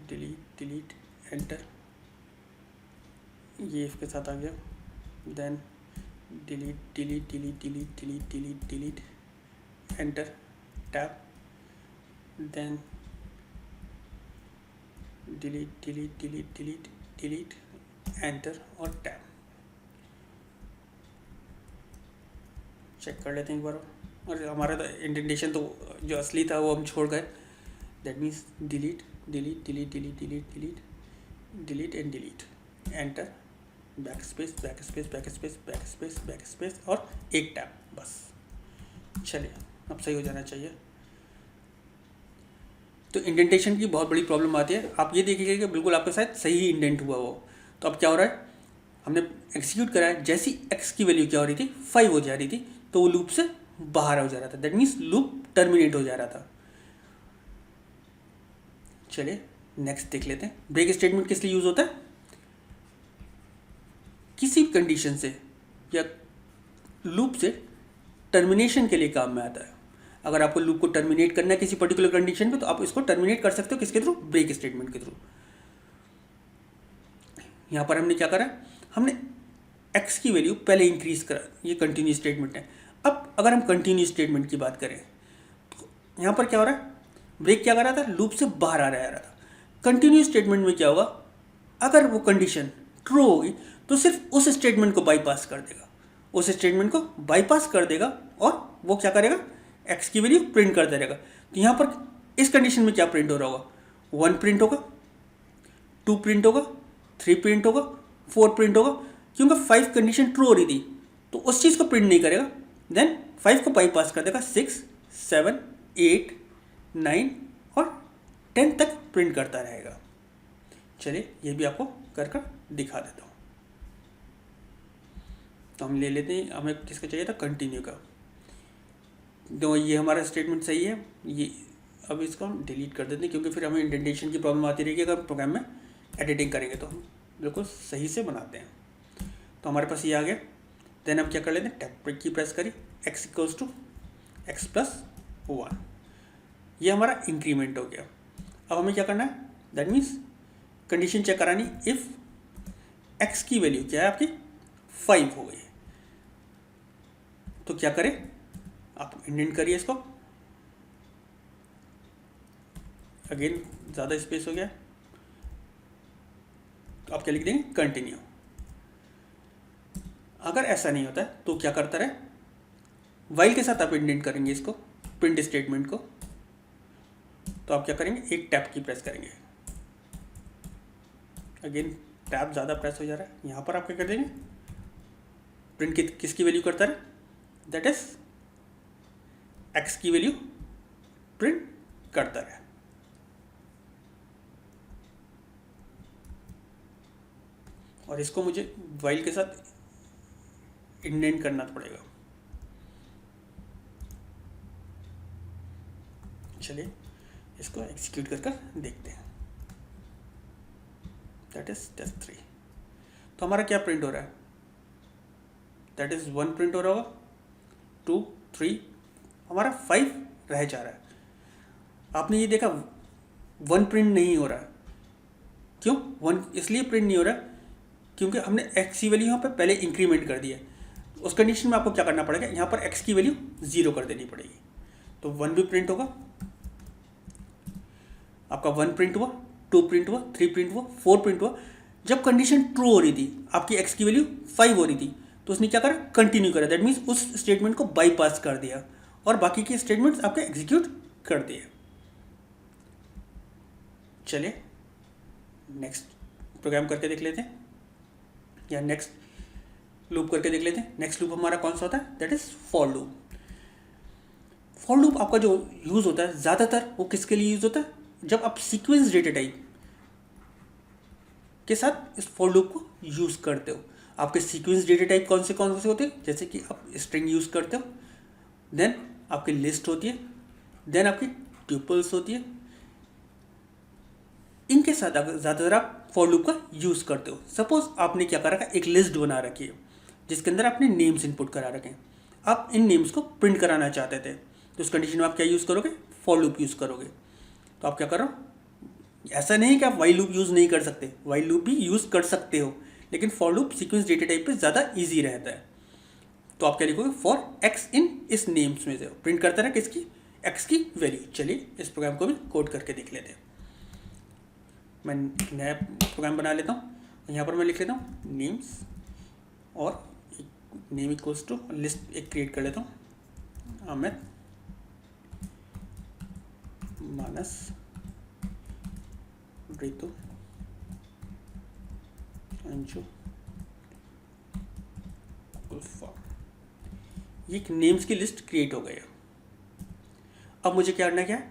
डिलीट डिलीट एंटर, ये इफ के साथ आ गया। Then delete delete delete delete delete delete delete enter tab, then delete delete delete delete delete enter और टैब। चेक कर लेते हैं एक बार। और हमारा तो इंडेंटेशन तो जो असली था वो हम छोड़ गए। That means delete delete delete delete delete delete delete and delete enter, back space back space back space back space back space और एक टैब, बस। चलिए अब सही हो जाना चाहिए। तो इंडेंटेशन की बहुत बड़ी प्रॉब्लम आती है। आप ये देखिएगा कि बिल्कुल आपके साथ सही ही इंडेंट हुआ हो। तो अब क्या हो रहा है, हमने एक्सिक्यूट करा है, जैसी x की वैल्यू क्या हो रही थी? 5 हो जा रही थी, तो वो लूप से बाहर हो जा रहा था। दैट मीन्स लूप टर्मिनेट हो जा रहा था। चलिए नेक्स्ट देख लेते हैं। ब्रेक स्टेटमेंट किस लिए यूज होता है? किसी कंडीशन से या लूप से टर्मिनेशन के लिए काम में आता है। अगर आपको लूप को टर्मिनेट करना है किसी पर्टिकुलर कंडीशन पे, तो आप इसको टर्मिनेट कर सकते हो किसके थ्रू, ब्रेक स्टेटमेंट के थ्रू। यहाँ पर हमने क्या करा, हमने एक्स की वैल्यू पहले इंक्रीज करा, ये कंटिन्यू स्टेटमेंट है। अब अगर हम कंटिन्यू स्टेटमेंट की बात करें तो यहाँ पर क्या हो रहा है, ब्रेक क्या कर रहा था, लूप से बाहर आ रहा था। कंटिन्यू स्टेटमेंट में क्या होगा, अगर वो कंडीशन ट्रू होगी तो सिर्फ उस स्टेटमेंट को बाईपास कर देगा, उस स्टेटमेंट को बाईपास कर देगा और वो क्या करेगा, एक्स की वैल्यू प्रिंट करता रहेगा। तो यहाँ पर इस कंडीशन में क्या प्रिंट हो रहा होगा, 1 प्रिंट होगा, 2 प्रिंट होगा, 3 प्रिंट होगा, 4 प्रिंट होगा, क्योंकि 5 कंडीशन ट्रू हो रही थी तो उस चीज़ को प्रिंट नहीं करेगा। देन 5 को बाईपास कर देगा, 6, 7, 8, 9 और 10 तक प्रिंट करता रहेगा। चलिए ये भी आपको कर कर दिखा देता हूँ। तो हम ले लेते हैं, हमें किसका चाहिए था, कंटिन्यू का। तो ये हमारा स्टेटमेंट सही है, ये अब इसको हम डिलीट कर देते हैं क्योंकि फिर हमें इंडेंटेशन की प्रॉब्लम आती रहेगी अगर प्रोग्राम में एडिटिंग करेंगे, तो हम बिल्कुल सही से बनाते हैं। तो हमारे पास ये आ गया। देन हम क्या कर लेते हैं, टैब की प्रेस करी, x equals to x plus 1, ये हमारा इंक्रीमेंट हो गया। अब हमें क्या करना है, दैट मीन्स कंडीशन चेक करानी, इफ़ x की वैल्यू क्या है आपकी 5 हो गई, तो क्या करें, आप इंडेंट करिए इसको, अगेन ज़्यादा स्पेस हो गया, तो आप क्या लिख देंगे, कंटिन्यू। अगर ऐसा नहीं होता है तो क्या करता रहे, वाइल के साथ आप इंडेंट करेंगे इसको, प्रिंट स्टेटमेंट को। तो आप क्या करेंगे, एक टैब की प्रेस करेंगे, अगेन टैब ज़्यादा प्रेस हो जा रहा है। यहाँ पर आप क्या कर देंगे, प्रिंट किसकी वैल्यू करता है, दैट इज एक्स की वैल्यू प्रिंट करता रहे। और इसको मुझे वाइल के साथ इंडेंट करना पड़ेगा। चलिए इसको एग्जीक्यूट करके देखते हैं, दैट इज टेस्ट 3। तो हमारा क्या प्रिंट हो रहा है, दैट इज 1 प्रिंट हो रहा होगा, 2, 3, हमारा 5 रह जा रहा है। आपने ये देखा 1 प्रिंट नहीं हो रहा है, क्यों 1 इसलिए प्रिंट नहीं हो रहा क्योंकि हमने एक्स की वैल्यू यहाँ पे पहले इंक्रीमेंट कर दिया है। उस कंडीशन में आपको क्या करना पड़ेगा, यहाँ पर एक्स की वैल्यू 0 कर देनी पड़ेगी, तो 1 भी प्रिंट होगा, आपका 1 प्रिंट हुआ, 2 प्रिंट हुआ, 3 प्रिंट हुआ, 4 प्रिंट हुआ। जब कंडीशन ट्रू हो रही थी, आपकी एक्स की वैल्यू 5 हो रही थी, तो उसने क्या करा, कंटिन्यू करा, दैट मीन्स उस स्टेटमेंट को बाईपास कर दिया और बाकी के स्टेटमेंट्स आपके एग्जीक्यूट कर दिए। चलिए नेक्स्ट प्रोग्राम करके देख लेते हैं, या नेक्स्ट लूप करके देख लेते हैं। नेक्स्ट लूप हमारा कौन सा होता है, that is for loop. For loop आपका जो यूज़ होता है ज़्यादातर वो किसके लिए यूज़ होता है, जब आप सीक्वेंस डेटा टाइप के साथ इस फॉर लूप को यूज़ करते हो। आपके सीक्वेंस डेटा टाइप कौन से होते हैं, जैसे कि आप स्ट्रिंग यूज़ करते हो, देन आपकी लिस्ट होती है, देन आपकी ट्यूपल्स होती है, इनके साथ ज़्यादातर आप फॉर लूप का यूज़ करते हो। सपोज आपने क्या करा, एक लिस्ट बना रखी है जिसके अंदर आपने नेम्स इनपुट करा रखे हैं, आप इन नेम्स को प्रिंट कराना चाहते थे, तो उस कंडीशन में आप क्या यूज़ करोगे, फॉर लूप यूज़ करोगे। तो आप क्या करो, ऐसा नहीं कि आप वाइल लूप यूज़ नहीं कर सकते, वाइल लूप भी यूज़ कर सकते हो, लेकिन for loop sequence data type पे ज़्यादा ईजी रहता है। तो आप क्या लिखोगे, फॉर एक्स इन इस नेम्स में से प्रिंट करता है किसकी, एक्स की वैल्यू। चलिए इस प्रोग्राम को भी कोड करके देख लेते हैं। मैं नया प्रोग्राम बना लेता हूँ, यहाँ पर मैं लिख लेता हूँ नेम्स और नेम इक्वल्स टू लिस्ट एक क्रिएट कर लेता हूँ, अमित मानस ऋतु अंशु उल्फा। ये एक नेम्स की लिस्ट क्रिएट हो गई है। अब मुझे क्या करना है, क्या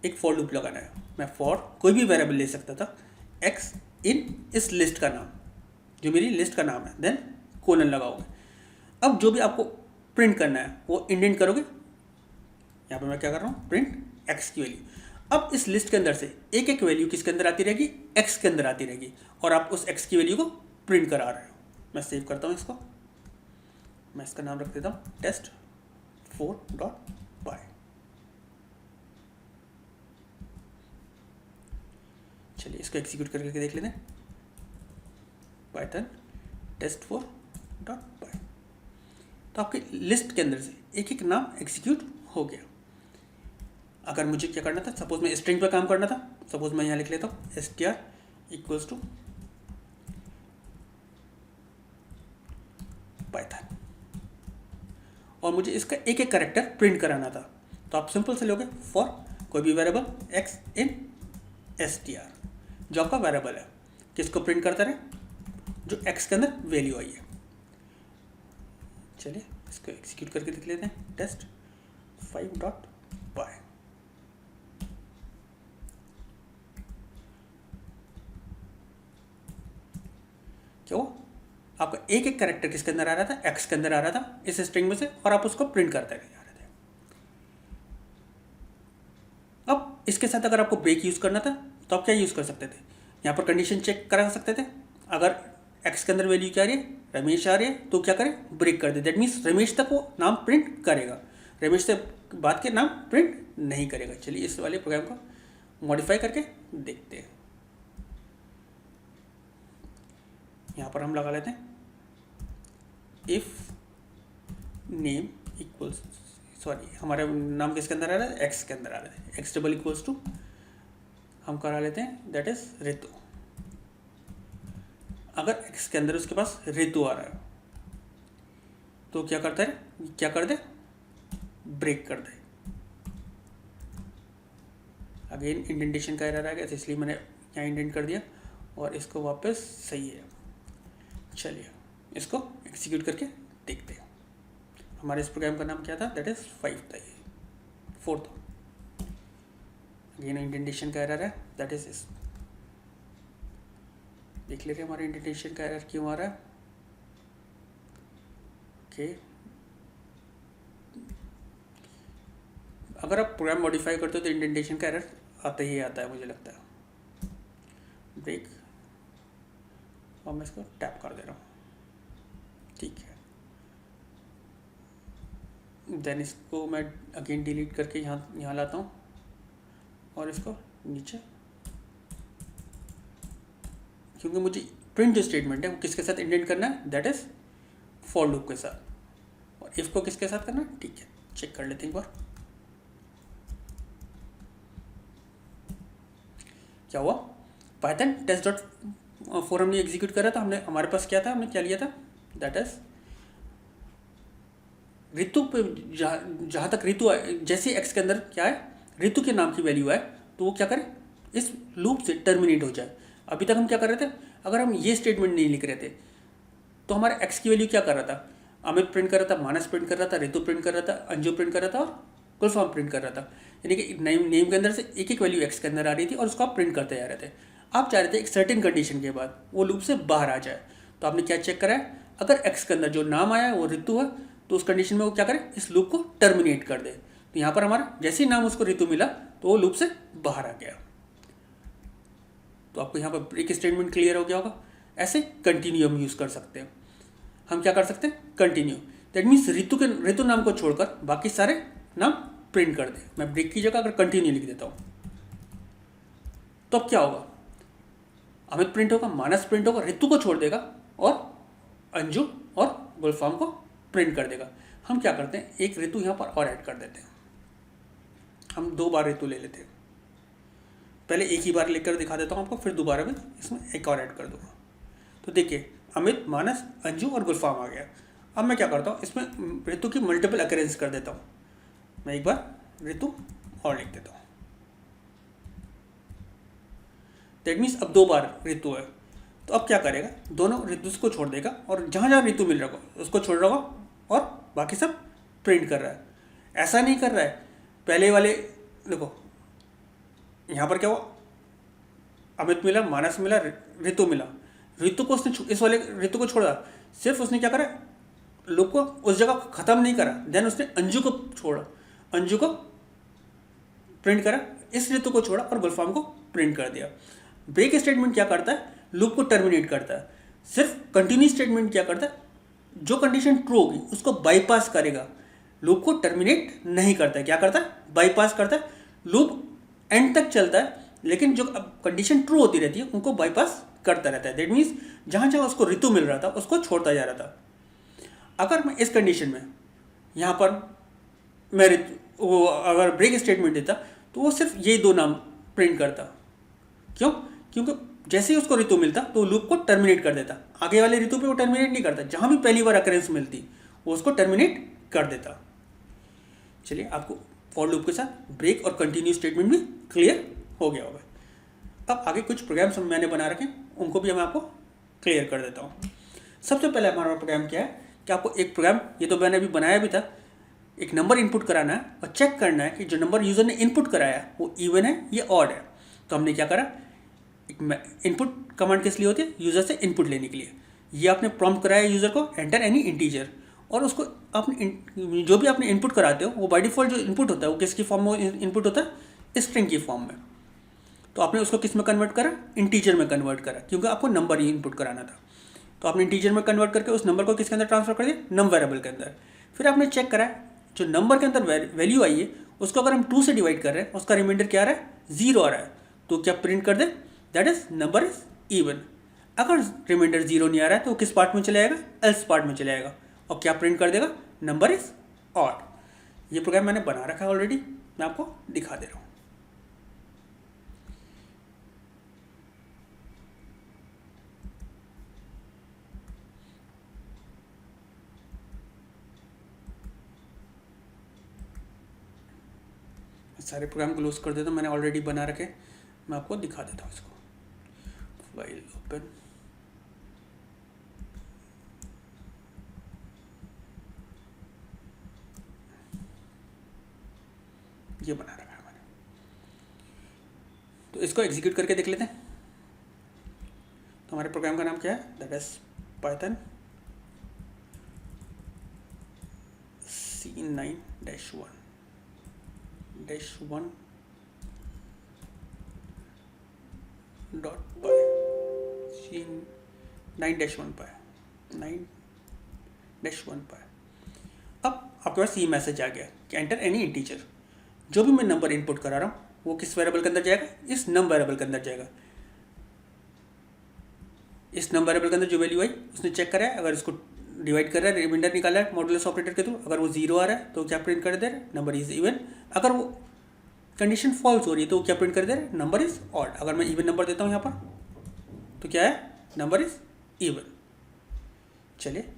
एक फॉर लूप लगाना है। मैं फॉर कोई भी वेरिएबल ले सकता था, एक्स इन इस लिस्ट का नाम, जो मेरी लिस्ट का नाम है, देन कोलन लगाओगे। अब जो भी आपको प्रिंट करना है वो इंडेंट करोगे। यहाँ पे मैं क्या कर रहा हूँ, प्रिंट एक्स की वैल्यू। अब इस लिस्ट के अंदर से एक एक वैल्यू किसके अंदर आती रहेगी, एक्स के अंदर आती रहेगी, और आप उस एक्स की वैल्यू को प्रिंट करा रहे हो। मैं सेव करता हूँ इसको, मैं इसका नाम रख देता हूँ test4.py। चलिए इसको एग्जीक्यूट करके देख लेते हैं। पाइथन test4 डॉट पाई, तो आपकी लिस्ट के अंदर से एक एक नाम एग्जीक्यूट हो गया। अगर मुझे क्या करना था, सपोज मैं स्ट्रिंग पे काम करना था, सपोज मैं यहाँ लिख लेता हूँ str इक्वल्स टू पाइथन, और मुझे इसका एक एक कैरेक्टर प्रिंट कराना था। तो आप सिंपल से लोगे फॉर कोई भी वेरिएबल x इन str, जो आपका वेरिएबल है, किसको प्रिंट करता रहे, जो x के अंदर वैल्यू आई है। चलिए इसको एग्जीक्यूट करके देख लेते हैं, test5 डॉट पाई। क्या हुआ, आपका एक एक कैरेक्टर किसके अंदर आ रहा था, x के अंदर आ रहा था इस स्ट्रिंग में से, और आप उसको प्रिंट करते जा रहे थे। अब इसके साथ अगर आपको ब्रेक यूज़ करना था तो आप क्या यूज़ कर सकते थे, यहाँ पर कंडीशन चेक करा सकते थे। अगर x के अंदर वैल्यू क्या आ रही है, रमेश आ रही है, तो क्या करें, ब्रेक कर दे। दैट मीन्स रमेश तक वो नाम प्रिंट करेगा, रमेश से बाद के नाम प्रिंट नहीं करेगा। चलिए इस वाले प्रोग्राम को मॉडिफाई करके देखते हैं। यहाँ पर हम लगा लेते हैं इफ नेम इक्वल्स, सॉरी हमारा नाम किसके अंदर आ रहा है, एक्स के अंदर आ रहा है, एक्स डबल इक्वल्स टू हम करा लेते हैं दैट इज ऋतु। अगर एक्स के अंदर उसके पास ऋतु आ रहा है तो क्या करता है, क्या कर दे, ब्रेक कर दे। अगेन इंडेंटेशन का एरर आ गया, इसलिए मैंने यहाँ इंडेंट कर दिया और इसको वापस सही है। चलिए इसको एग्जीक्यूट करके देखते हैं। हमारे इस प्रोग्राम का नाम क्या था, दैट इज 5 था, ये 4 था। अगेन इंडेंटेशन का एरर है, दैट इज इस, देख लेते हैं हमारे इंडेंटेशन का एरर क्यों आ रहा है। ओके, अगर आप प्रोग्राम मॉडिफाई करते हो तो इंडेंटेशन का एरर आता ही आता है मुझे लगता है। ब्रेक, और मैं इसको टैप कर दे रहा हूँ, ठीक है। देन इसको मैं अगेन डिलीट करके यहाँ लाता हूँ और इसको नीचे, क्योंकि मुझे प्रिंट जो स्टेटमेंट है वो किसके साथ इंडेंट करना है, दैट इज फॉर लूप के साथ, और इफ को किसके साथ करना है, ठीक है। चेक कर लेते हैं एक बार क्या हुआ। पाइथन टेस्ट डॉट 4 हमने एग्जीक्यूट करा था, हमने हमारे पास क्या था, हमने क्या लिया था, दैट इज ऋतु पे, जहाँ तक ऋतु जैसे एक्स के अंदर क्या है, ऋतु के नाम की वैल्यू है, तो वो क्या करे, इस लूप से टर्मिनेट हो जाए। अभी तक हम क्या कर रहे थे, अगर हम ये स्टेटमेंट नहीं लिख रहे थे तो हमारा एक्स की वैल्यू क्या कर रहा था, अमित प्रिंट कर रहा था, मानस प्रिंट कर रहा था, ऋतु प्रिंट कर रहा था, अंजू प्रिंट कर रहा था, और गुलफाम प्रिंट कर रहा था। यानी कि नेम के अंदर से एक एक वैल्यू एक्स के अंदर आ रही थी और उसको आप प्रिंट करते जा रहे थे। आप चाह रहे थे एक सर्टेन कंडीशन के बाद वो लूप से बाहर आ जाए, तो आपने क्या चेक करा है, अगर एक्स के अंदर जो नाम आया है वो ऋतु है, तो उस कंडीशन में वो क्या करे, इस लूप को टर्मिनेट कर दे। तो यहाँ पर हमारा जैसे ही नाम उसको ऋतु मिला तो वो लूप से बाहर आ गया। तो आपको यहाँ पर एक स्टेटमेंट क्लियर हो गया होगा। ऐसे कंटिन्यू हम यूज़ कर सकते हैं। हम क्या कर सकते हैं, कंटिन्यू, दैट मीन्स ऋतु नाम को छोड़कर बाकी सारे नाम प्रिंट कर दे। मैं ब्रेक की जगह अगर कंटिन्यू लिख देता हूँ तो अब क्या होगा, अमित प्रिंट होगा, मानस प्रिंट होगा, ऋतु को छोड़ देगा और अंजू और गुलफाम को प्रिंट कर देगा। हम क्या करते हैं, एक ऋतु यहाँ पर और ऐड कर देते हैं। हम 2 बार ऋतु ले लेते हैं, पहले एक ही बार लिखकर दिखा देता हूँ आपको, फिर दोबारा में इसमें एक और ऐड कर दूँगा। तो देखिए अमित, मानस, अंजू और गुलफाम आ गया। अब मैं क्या करता हूँ, इसमें ऋतु की मल्टीपल अकरेंस कर देता हूँ। मैं एक बार ऋतु और लिख देता हूँ, दैट मीन्स अब 2 बार ऋतु है। तो अब क्या करेगा, दोनों ऋतु को छोड़ देगा और जहाँ जहाँ ऋतु मिल रहा होगा उसको छोड़ रहा होगा और बाकी सब प्रिंट कर रहा है। ऐसा नहीं कर रहा है, पहले वाले देखो यहाँ पर क्या हुआ, अमित मिला, मानस मिला, ऋतु मिला, ऋतु को उसने इस वाले ऋतु को छोड़ा, सिर्फ उसने क्या करा, लूप को उस जगह ख़त्म नहीं करा, देन उसने अंजू को छोड़ा, अंजू को प्रिंट करा, इस ऋतु को छोड़ा और गुलफाम को प्रिंट कर दिया। ब्रेक स्टेटमेंट क्या करता है, लूप को टर्मिनेट करता है। सिर्फ कंटिन्यू स्टेटमेंट क्या करता है, जो कंडीशन ट्रू होगी उसको बाईपास करेगा, लूप को टर्मिनेट नहीं करता है। क्या करता है, बाईपास करता है, लूप एंड तक चलता है, लेकिन जो अब कंडीशन ट्रू होती रहती है उनको बाईपास करता रहता है। दैट मीन्स जहाँ जहाँ उसको ऋतु मिल रहा था उसको छोड़ता जा रहा था। अगर मैं इस कंडीशन में यहाँ पर मैं वो अगर ब्रेक स्टेटमेंट देता तो वो सिर्फ यही दो नाम प्रिंट करता। क्यों? क्योंकि जैसे ही उसको ऋतु मिलता तो लूप को टर्मिनेट कर देता। आगे वाले ऋतु पे वो टर्मिनेट नहीं करता, जहाँ भी पहली बार अकरेंस मिलती वो उसको टर्मिनेट कर देता। चलिए, आपको फॉर लूप के साथ ब्रेक और कंटिन्यू स्टेटमेंट भी क्लियर हो गया होगा। अब आगे कुछ प्रोग्राम्स मैंने बना रखे, उनको भी मैं आपको क्लियर कर देता हूँ। सबसे पहले हमारा प्रोग्राम क्या है कि आपको एक प्रोग्राम, ये तो मैंने अभी बनाया भी था, एक नंबर इनपुट कराना है और चेक करना है कि जो नंबर यूज़र ने इनपुट कराया वो इवन है या ऑड है। तो हमने क्या करा, इनपुट कमांड किस लिए होती है? यूज़र से इनपुट लेने के लिए। ये आपने प्रॉम्प्ट कराया यूज़र को एंटर एनी इंटीजर, और उसको आपने जो भी आपने इनपुट कराते हो वो बाय डिफ़ॉल्ट जो इनपुट होता है वो किसकी फॉर्म में इनपुट होता है? स्ट्रिंग की फॉर्म में। तो आपने उसको किस में कन्वर्ट करा? इंटीजर में कन्वर्ट करा, क्योंकि आपको नंबर ही इनपुट कराना था। तो आपने इंटीजर में कन्वर्ट करके उस नंबर को किसके अंदर ट्रांसफर कर दिया? नम वेरिएबल के अंदर। फिर आपने चेक करा जो नंबर के अंदर वैल्यू आई है उसको अगर हम 2 से डिवाइड कर रहे हैं, उसका रिमाइंडर क्या आ रहा है? 0 आ रहा है। तो क्या प्रिंट कर दे? That is number is even. अगर रिमाइंडर 0 नहीं आ रहा है तो किस पार्ट में चले जाएगा? एल्स पार्ट में चले जाएगा। और क्या प्रिंट कर देगा? Number is odd. ये प्रोग्राम मैंने बना रखा है ऑलरेडी, मैं आपको दिखा दे रहा हूँ। सारे प्रोग्राम क्लोज कर देता हूँ, मैंने ऑलरेडी बना रखे, मैं आपको दिखा देता हूँ इसको। फाइल ओपन, ये बना रखा है मैंने, तो इसको एग्जीक्यूट करके देख लेते हैं। तो हमारे प्रोग्राम का नाम क्या है? That is Python C9-1 dot pi, C9-1 पाई, 9-1 पाई। अब आपके पास ये मैसेज आ गया कि एंटर एनी इंटीजर। जो भी मैं नंबर इनपुट करा रहा हूँ वो किस वेरिएबल के अंदर जाएगा? इस नम वेरिएबल के अंदर जाएगा। इस नम वेरिएबल के अंदर जो वैल्यू आई उसने चेक करा है, अगर इसको डिवाइड कर रहा है, रिमाइंडर निकाला है मॉडुलस ऑपरेटर के थ्रू, अगर वो 0 आ रहा है तो क्या प्रिंट कर दे रहा है? Number is even. अगर वो कंडीशन फॉल्स हो रही है तो क्या प्रिंट कर दे रहा है? Number is odd. अगर मैं इवन नंबर देता हूँ यहाँ पर तो क्या है? Number is even. चलिए,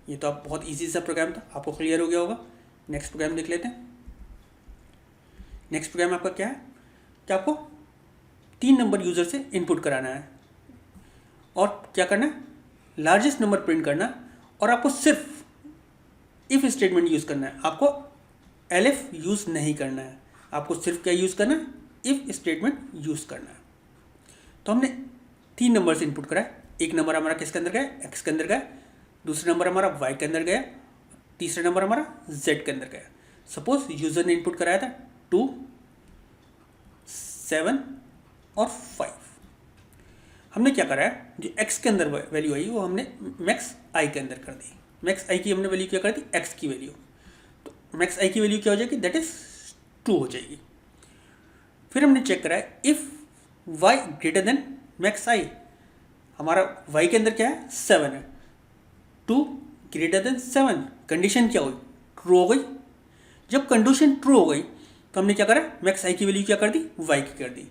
ये तो आप बहुत इजी सा प्रोग्राम था, आपको क्लियर हो गया होगा। नेक्स्ट प्रोग्राम देख लेते हैं। नेक्स्ट प्रोग्राम आपका क्या है कि आपको 3 नंबर यूज़र से इनपुट कराना है और क्या करना है? लार्जेस्ट नंबर प्रिंट करना, और आपको सिर्फ इफ स्टेटमेंट यूज़ करना है। आपको एलिफ यूज़ नहीं करना है, आपको सिर्फ क्या यूज़ करना है? इफ स्टेटमेंट यूज़ करना है। तो हमने 3 नंबर से इनपुट करा है। एक नंबर हमारा किसके अंदर गया? एक्स के अंदर गया। दूसरा नंबर हमारा वाई के अंदर गया। तीसरा नंबर हमारा जेड के अंदर गया। सपोज यूज़र ने इनपुट कराया था 2, 7 और 5। हमने क्या करा है, जो एक्स के अंदर वैल्यू आई वो हमने मैक्स आई के अंदर कर दी। मैक्स आई की हमने वैल्यू क्या कर दी? एक्स की वैल्यू। तो मैक्स आई की वैल्यू क्या हो जाएगी? दैट इज 2 हो जाएगी। फिर हमने चेक करा है if y greater than max i. हमारा वाई के अंदर क्या है? 7 है। 2 ग्रेटर देन 7, कंडीशन क्या हुई? ट्रू हो गई। जब कंडीशन ट्रू हो गई तो हमने क्या करा? मैक्स आई की वैल्यू क्या कर दी? वाई की कर दी।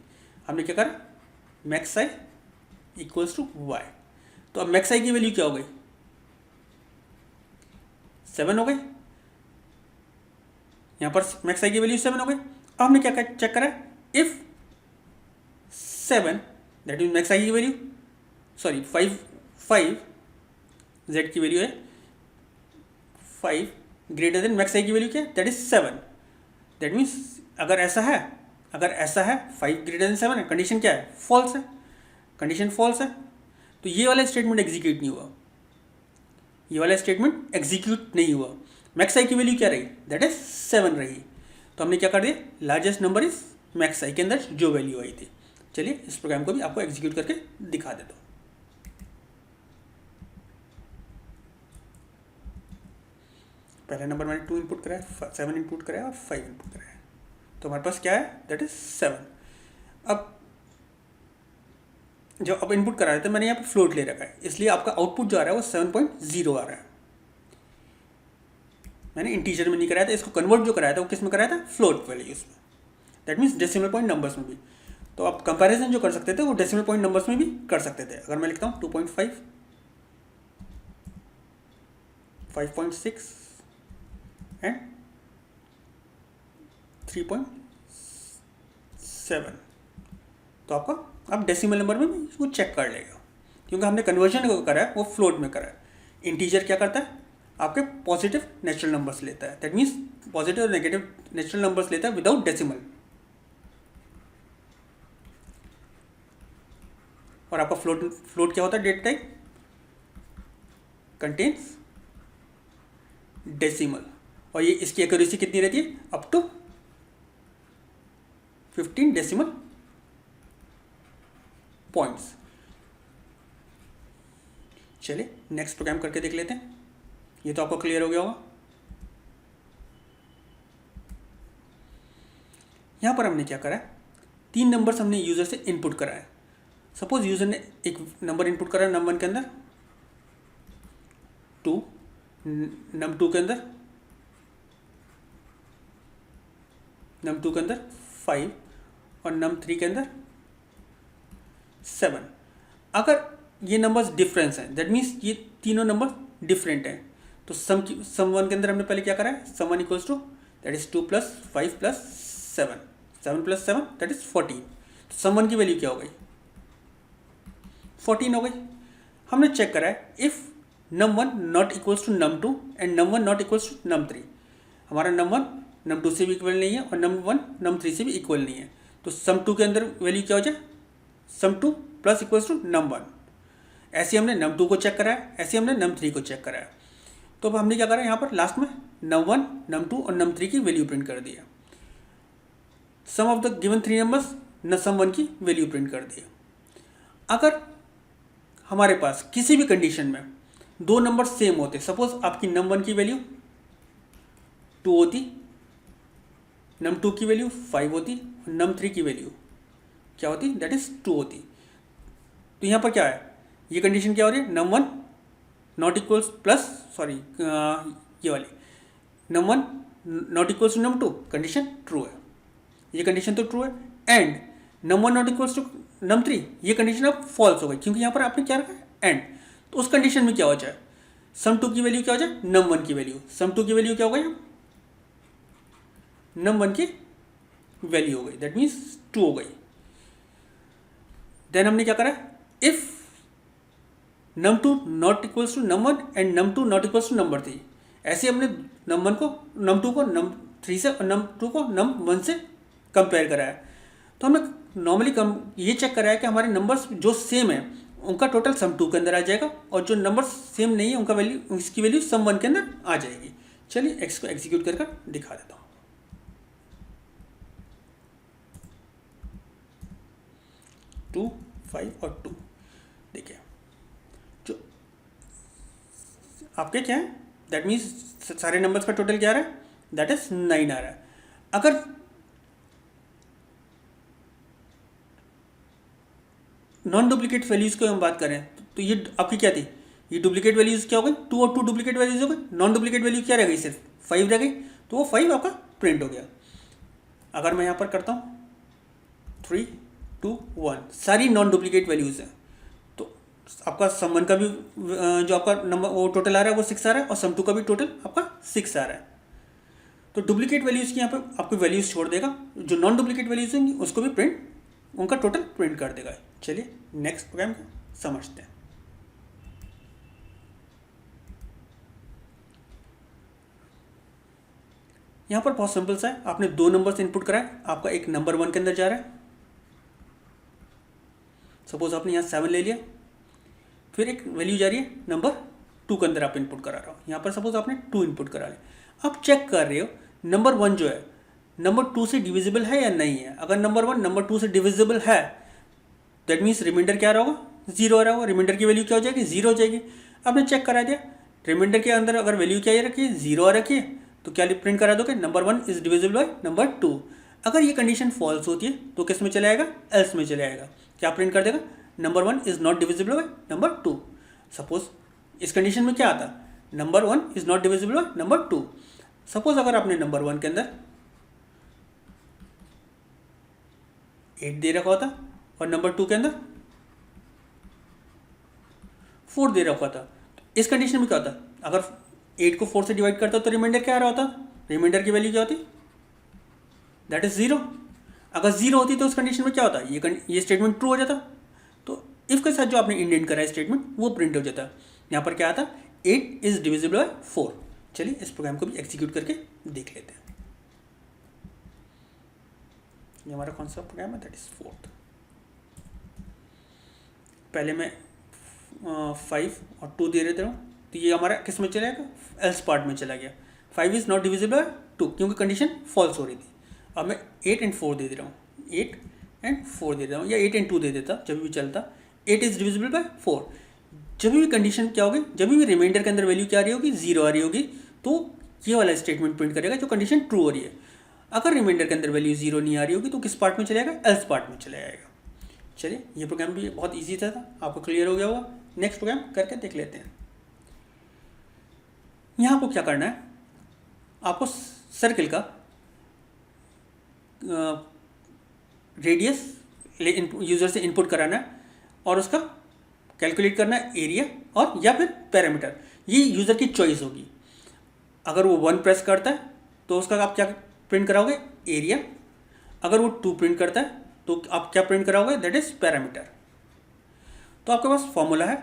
हमने क्या करा? Max i equals to y. तो अब मैक्स आई की वैल्यू क्या हो गई? 7 हो गई। यहाँ पर मैक्स आई की वैल्यू 7 हो गई। अब हमने क्या चेक करा? If 7 that mean max I की वैल्यू, सॉरी 5 जेड की वैल्यू है 5 ग्रेटर देन मैक्स आई की वैल्यू क्या है? That is 7। दैट मीन्स अगर ऐसा है 5 ग्रेटर देन 7 है, कंडीशन क्या है? फॉल्स है। कंडीशन फॉल्स है तो ये वाला स्टेटमेंट एग्जीक्यूट नहीं हुआ। ये वाला स्टेटमेंट एग्जीक्यूट नहीं हुआ। मैक्स आई की वैल्यू क्या रही? दैट इज 7 रही। तो हमने क्या कर दिया? Largest number is max I के अंदर जो वैल्यू आई थी। चलिए, इस प्रोग्राम को भी आपको एग्जीक्यूट करके दिखा देता हूँ। पहले नंबर मैंने 2 इनपुट कराया, 7 इनपुट कराया और 5 इनपुट कराया। तो हमारे पास क्या है? That is 7। अब जब आप इनपुट करा रहे थे मैंने यहाँ पे फ्लोट ले रखा है, इसलिए आपका आउटपुट जो आ रहा है वो 7.0 आ रहा है। मैंने इंटीजर में नहीं कराया था, इसको कन्वर्ट जो कराया था वो किस में कराया था, फ्लोट वैल्यूज में, that means decimal point numbers में भी। तो आप कंपैरिजन जो कर सकते थे वो डेसिमल पॉइंट नंबर्स में भी कर सकते थे। अगर मैं लिखता हूँ 2.5, 5.6 एंड 3.7, तो आपका आप डेसिमल नंबर में भी इसको चेक कर लेगा, क्योंकि हमने कन्वर्जन को करा है वो फ्लोट में करा है। इंटीजर क्या करता है, आपके पॉजिटिव नेचुरल नंबर्स लेता है, दैट मीन्स पॉजिटिव और नेगेटिव नेचुरल नंबर्स लेता है विदाउट डेसिमल। और आपका फ्लोट क्या होता है, डेटा टाइप कंटेन्स डेसिमल, और ये इसकी एक्यूरेसी कितनी रहती है, अप टू 15 डेसिमल पॉइंट्स। चलिए नेक्स्ट प्रोग्राम करके देख लेते हैं, ये तो आपको क्लियर हो गया होगा। यहां पर हमने क्या करा है, 3 नंबर्स हमने यूजर से इनपुट करा है। सपोज यूजर ने एक नंबर इनपुट करा नम 1 के अंदर 2, नम 2 के अंदर 5 और नम 3 के अंदर 7। अगर ये नंबर्स डिफरेंस हैं, दैट मीन्स ये तीनों नंबर डिफरेंट हैं, तो सम 1 के अंदर हमने पहले क्या करा है, sum 1 equals to that is 2 + 5 + 7, 7 + 7 that is 14। तो सम 1 की वैल्यू क्या हो गई, 14 हो गई। हमने चेक करा है if num 1 not equals to num 2 and num 1 not equals to num 3, हमारा नम 1 नम 2 से भी इक्वल नहीं है और नम 1 नम 3 से भी इक्वल नहीं है, तो सम 2 के अंदर वैल्यू क्या हो जाए, सम 2 प्लस इक्वल्स टू नम 1। ऐसे हमने नम 2 को चेक कराया, ऐसे हमने नम 3 को चेक कराया। तो अब हमने क्या करा, यहाँ पर लास्ट में नम 1 नम 2 और नम 3 की वैल्यू प्रिंट कर दिया। सम ऑफ द गिवन 3 नंबर्स न सम 1 की वैल्यू प्रिंट कर दिया। अगर हमारे पास किसी भी कंडीशन में 2 नंबर सेम होते, सपोज आपकी नम 1 की वैल्यू 2 होती, नम 2 की वैल्यू 5 होती, नम 3 की वैल्यू क्या होती, दैट इज 2 होती। तो यहाँ पर क्या है, ये कंडीशन क्या हो रही है, num 1 not equals plus sorry ये वाली num 1 not equals to num 2 condition true है, ये कंडीशन तो ट्रू है, and num 1 not equals to num 3 ये कंडीशन अब फॉल्स हो गई, क्योंकि यहाँ पर आपने क्या रखा है एंड। तो उस कंडीशन में क्या हो जाए, सम 2 की वैल्यू क्या हो जाए, नम 1 की वैल्यू, सम 2 की वैल्यू क्या हो गई, नम 1 की वैल्यू हो गई, दैट मीन्स 2 हो गई। देन हमने क्या करा, if num 2 not equals to num 1 and num 2 not equals to number 3, ऐसे हमने नम 1 को नम 2 को नम 3 से और नम 2 को नम 1 से कंपेयर कराया। तो हमने नॉर्मली ये चेक कराया कि हमारे नंबर्स जो सेम है उनका टोटल सम 2 के अंदर आ जाएगा, और जो नंबर सेम नहीं है उनका वैल्यू, उसकी वैल्यू सम 1 के अंदर आ जाएगी। चलिए एक्स को एग्जीक्यूट करके दिखा देता हूँ। 2, 5 और 2, देखिए जो आपके क्या है, दैट मीन्स सारे नंबर्स का टोटल क्या आ रहा है, दैट इज 9 आ रहा है। अगर नॉन डुप्लीकेट वैल्यूज़ की हम बात करें तो ये आपकी क्या थी, ये डुप्लीकेट वैल्यूज़ क्या हो गई, 2 और 2 डुप्लीकेट वैल्यूज़ हो गई, नॉन डुप्लीकेट वैल्यू क्या रह गई, सिर्फ 5 रह गई, तो वो 5 आपका प्रिंट हो गया। अगर मैं यहाँ पर करता हूँ 3, 2, 1, सारी नॉन डुप्लीकेट वैल्यूज़ हैं, तो आपका सम 1 का भी जो आपका नंबर वो टोटल आ रहा है वो 6 आ रहा है, और सम 2 का भी टोटल आपका 6 आ रहा है। तो डुप्लीकेट वैल्यूज़ की यहाँ पर आपको वैल्यूज़ छोड़ देगा, जो नॉन डुप्लीकेट वैल्यूज़ होंगी उसको भी प्रिंट, उनका टोटल प्रिंट कर देगा। चलिए नेक्स्ट प्रोग्राम को समझते हैं। यहाँ पर बहुत सिंपल सा है, आपने 2 नंबर्स इनपुट करा है, आपका एक नंबर 1 के अंदर जा रहा है, सपोज आपने यहाँ 7 ले लिया, फिर एक वैल्यू जा रही है नंबर 2 के अंदर आप इनपुट करा रहे हो, यहाँ पर सपोज आपने 2 इनपुट करा लिया। आप चेक कर रहे हो नंबर 1 जो है नंबर 2 से डिविजिबल है या नहीं है। अगर नंबर 1 नंबर 2 से डिविजिबल है, दैट मीन्स रिमाइंडर क्या रहा होगा, 0 आ रहा होगा, रिमाइंडर की वैल्यू क्या हो जाएगी, 0 हो जाएगी। आपने चेक करा दिया, रिमाइंडर के अंदर अगर वैल्यू क्या रखी है, 0 आ रखी है, तो क्या प्रिंट करा दोगे, number 1 is divisible by number 2। अगर ये कंडीशन फॉल्स होती है तो किस में चले आएगा, एल्स में चले आएगा। क्या प्रिंट कर देगा, number 1 is not divisible by number 2। Suppose इस कंडीशन में क्या आता, number 1 is not divisible by number 2। Suppose अगर आपने नंबर 1 के अंदर 8 दे रखा होता और नंबर 2 के अंदर 4 दे रखा था, इस कंडीशन में क्या होता, अगर 8 को 4 से डिवाइड करता तो रिमाइंडर क्या आ रहा होता, रिमाइंडर की वैल्यू क्या होती, दैट इज 0। अगर 0 होती तो उस कंडीशन में क्या होता, ये स्टेटमेंट ट्रू हो जाता। तो इफ के साथ जो आपने इंडेंट करा है स्टेटमेंट वो प्रिंट हो जाता। यहाँ पर क्या आता, 8 इज डिविजिबल बाय 4। चलिए इस प्रोग्राम को भी एग्जीक्यूट करके देख लेते हैं। ये हमारा कौन सा प्रोग्राम है, दैट इज 4th। पहले मैं 5 और 2 दे देता हूँ, तो ये हमारा किस में चला गया, एल्स पार्ट में चला गया। 5 इज़ नॉट डिविजिबल बाय 2 क्योंकि कंडीशन फॉल्स हो रही थी। अब मैं 8 एंड 4 दे रहा हूँ, 8 एंड 4 दे रहा हूँ, या 8 एंड 2 दे देता जब भी चलता। 8 इज़ डिविजिबल बाय 4। जब भी कंडीशन क्या होगी, जब भी रिमाइंडर के अंदर वैल्यू क्या आ रही होगी, 0 आ रही होगी, तो ये वाला स्टेटमेंट प्रिंट करेगा जो कंडीशन ट्रू हो रही है। अगर रिमाइंडर के अंदर वैल्यू 0 नहीं आ रही होगी तो किस पार्ट में चलेगा, एल्स पार्ट में चला जाएगा। चलिए ये प्रोग्राम भी बहुत ईजी था, आपको क्लियर हो गया होगा। नेक्स्ट प्रोग्राम करके देख लेते हैं। यहाँ आपको क्या करना है, आपको सर्किल का रेडियस यूज़र से इनपुट कराना है और उसका कैलकुलेट करना है एरिया और या फिर पैरामीटर। ये यूज़र की चॉइस होगी। अगर वो 1 प्रेस करता है तो उसका आप क्या प्रिंट कराओगे, एरिया। अगर वो 2 प्रिंट करता है तो आप क्या प्रिंट कराओगे, दैट इज़ पैरामीटर। तो आपके पास फॉर्मूला है,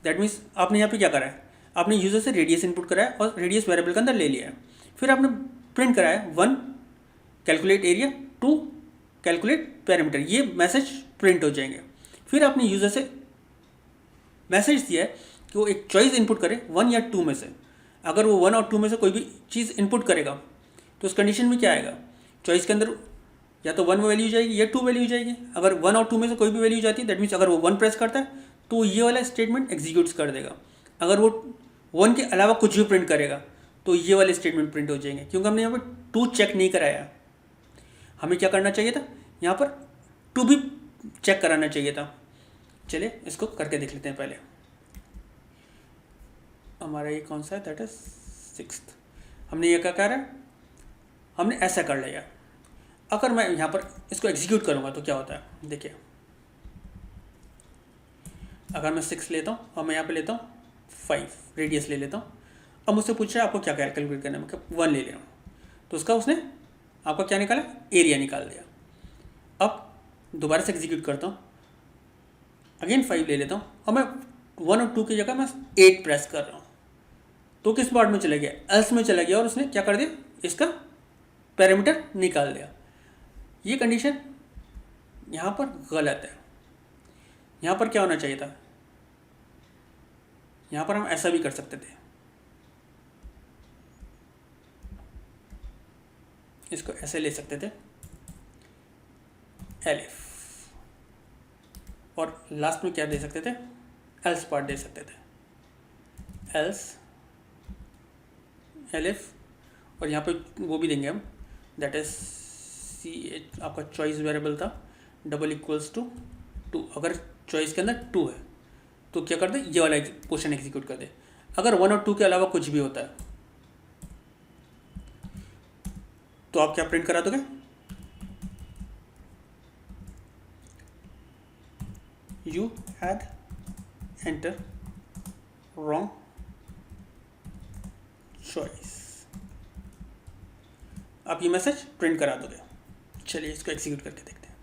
दैट मीन्स आपने यहाँ पे क्या करा है, आपने यूज़र से रेडियस इनपुट कराया और रेडियस वेरिएबल के अंदर ले लिया है। फिर आपने प्रिंट कराया 1 कैलकुलेट एरिया, 2 कैलकुलेट पैरामीटर। ये मैसेज प्रिंट हो जाएंगे। फिर आपने यूज़र से मैसेज दिया है कि वो एक चॉइस इनपुट करे 1 या 2 में से। अगर वो 1 और 2 में से कोई भी चीज़ इनपुट करेगा तो उस कंडीशन में क्या आएगा, चॉइस के अंदर या तो 1 वैल्यू जाएगी या 2 वैल्यू जाएगी। अगर 1 और 2 में से कोई भी वैल्यू जाती है, दैट मीन्स अगर वो 1 प्रेस करता है तो ये वाला स्टेटमेंट एग्जीक्यूट कर देगा। अगर वो 1 के अलावा कुछ भी प्रिंट करेगा तो ये वाले स्टेटमेंट प्रिंट हो जाएंगे, क्योंकि हमने यहाँ पर 2 चेक नहीं कराया। हमें क्या करना चाहिए था, यहाँ पर 2 भी चेक कराना चाहिए था। चलिए इसको करके देख लेते हैं। पहले हमारा ये कौन सा है, दैट इज 6th। हमने ये क्या करा, हमने ऐसा कर लिया। अगर मैं यहाँ पर इसको एग्जीक्यूट करूँगा तो क्या होता है, देखिए। अगर मैं 6 लेता हूँ और मैं यहाँ पे लेता हूँ 5 रेडियस ले लेता हूँ। अब मुझसे पूछ रहा है आपको क्या कैलकुलेट करना है, मैं 1 ले रहा हूँ, तो उसका उसने आपका क्या निकाला, एरिया निकाल दिया। अब दोबारा से एग्जीक्यूट करता हूँ, अगेन 5 ले लेता हूँ और मैं 1 और 2 की जगह मैं 8 प्रेस कर रहा हूँ, तो किस पार्ट में चला गया, एल्स में चला गया और उसने क्या कर दिया, इसका पैरामीटर निकाल दिया। ये कंडीशन यहाँ पर गलत है। यहाँ पर क्या होना चाहिए था, यहाँ पर हम ऐसा भी कर सकते थे, इसको ऐसे ले सकते थे एलिफ, और लास्ट में क्या दे सकते थे, एल्स पार्ट दे सकते थे, एल्स एलिफ, और यहाँ पे वो भी देंगे हम, दैट इज ch, आपका चॉइस वेरिएबल था डबल इक्वल्स टू 2। अगर चॉइस के अंदर 2 है तो क्या कर दे, ये वाला पोर्शन एग्जीक्यूट कर दे। अगर 1 और 2 के अलावा कुछ भी होता है तो आप क्या प्रिंट करा दोगे, you had enter wrong choice. आप ये मैसेज प्रिंट करा दोगे। चलिए इसको एग्जीक्यूट करके देखते हैं।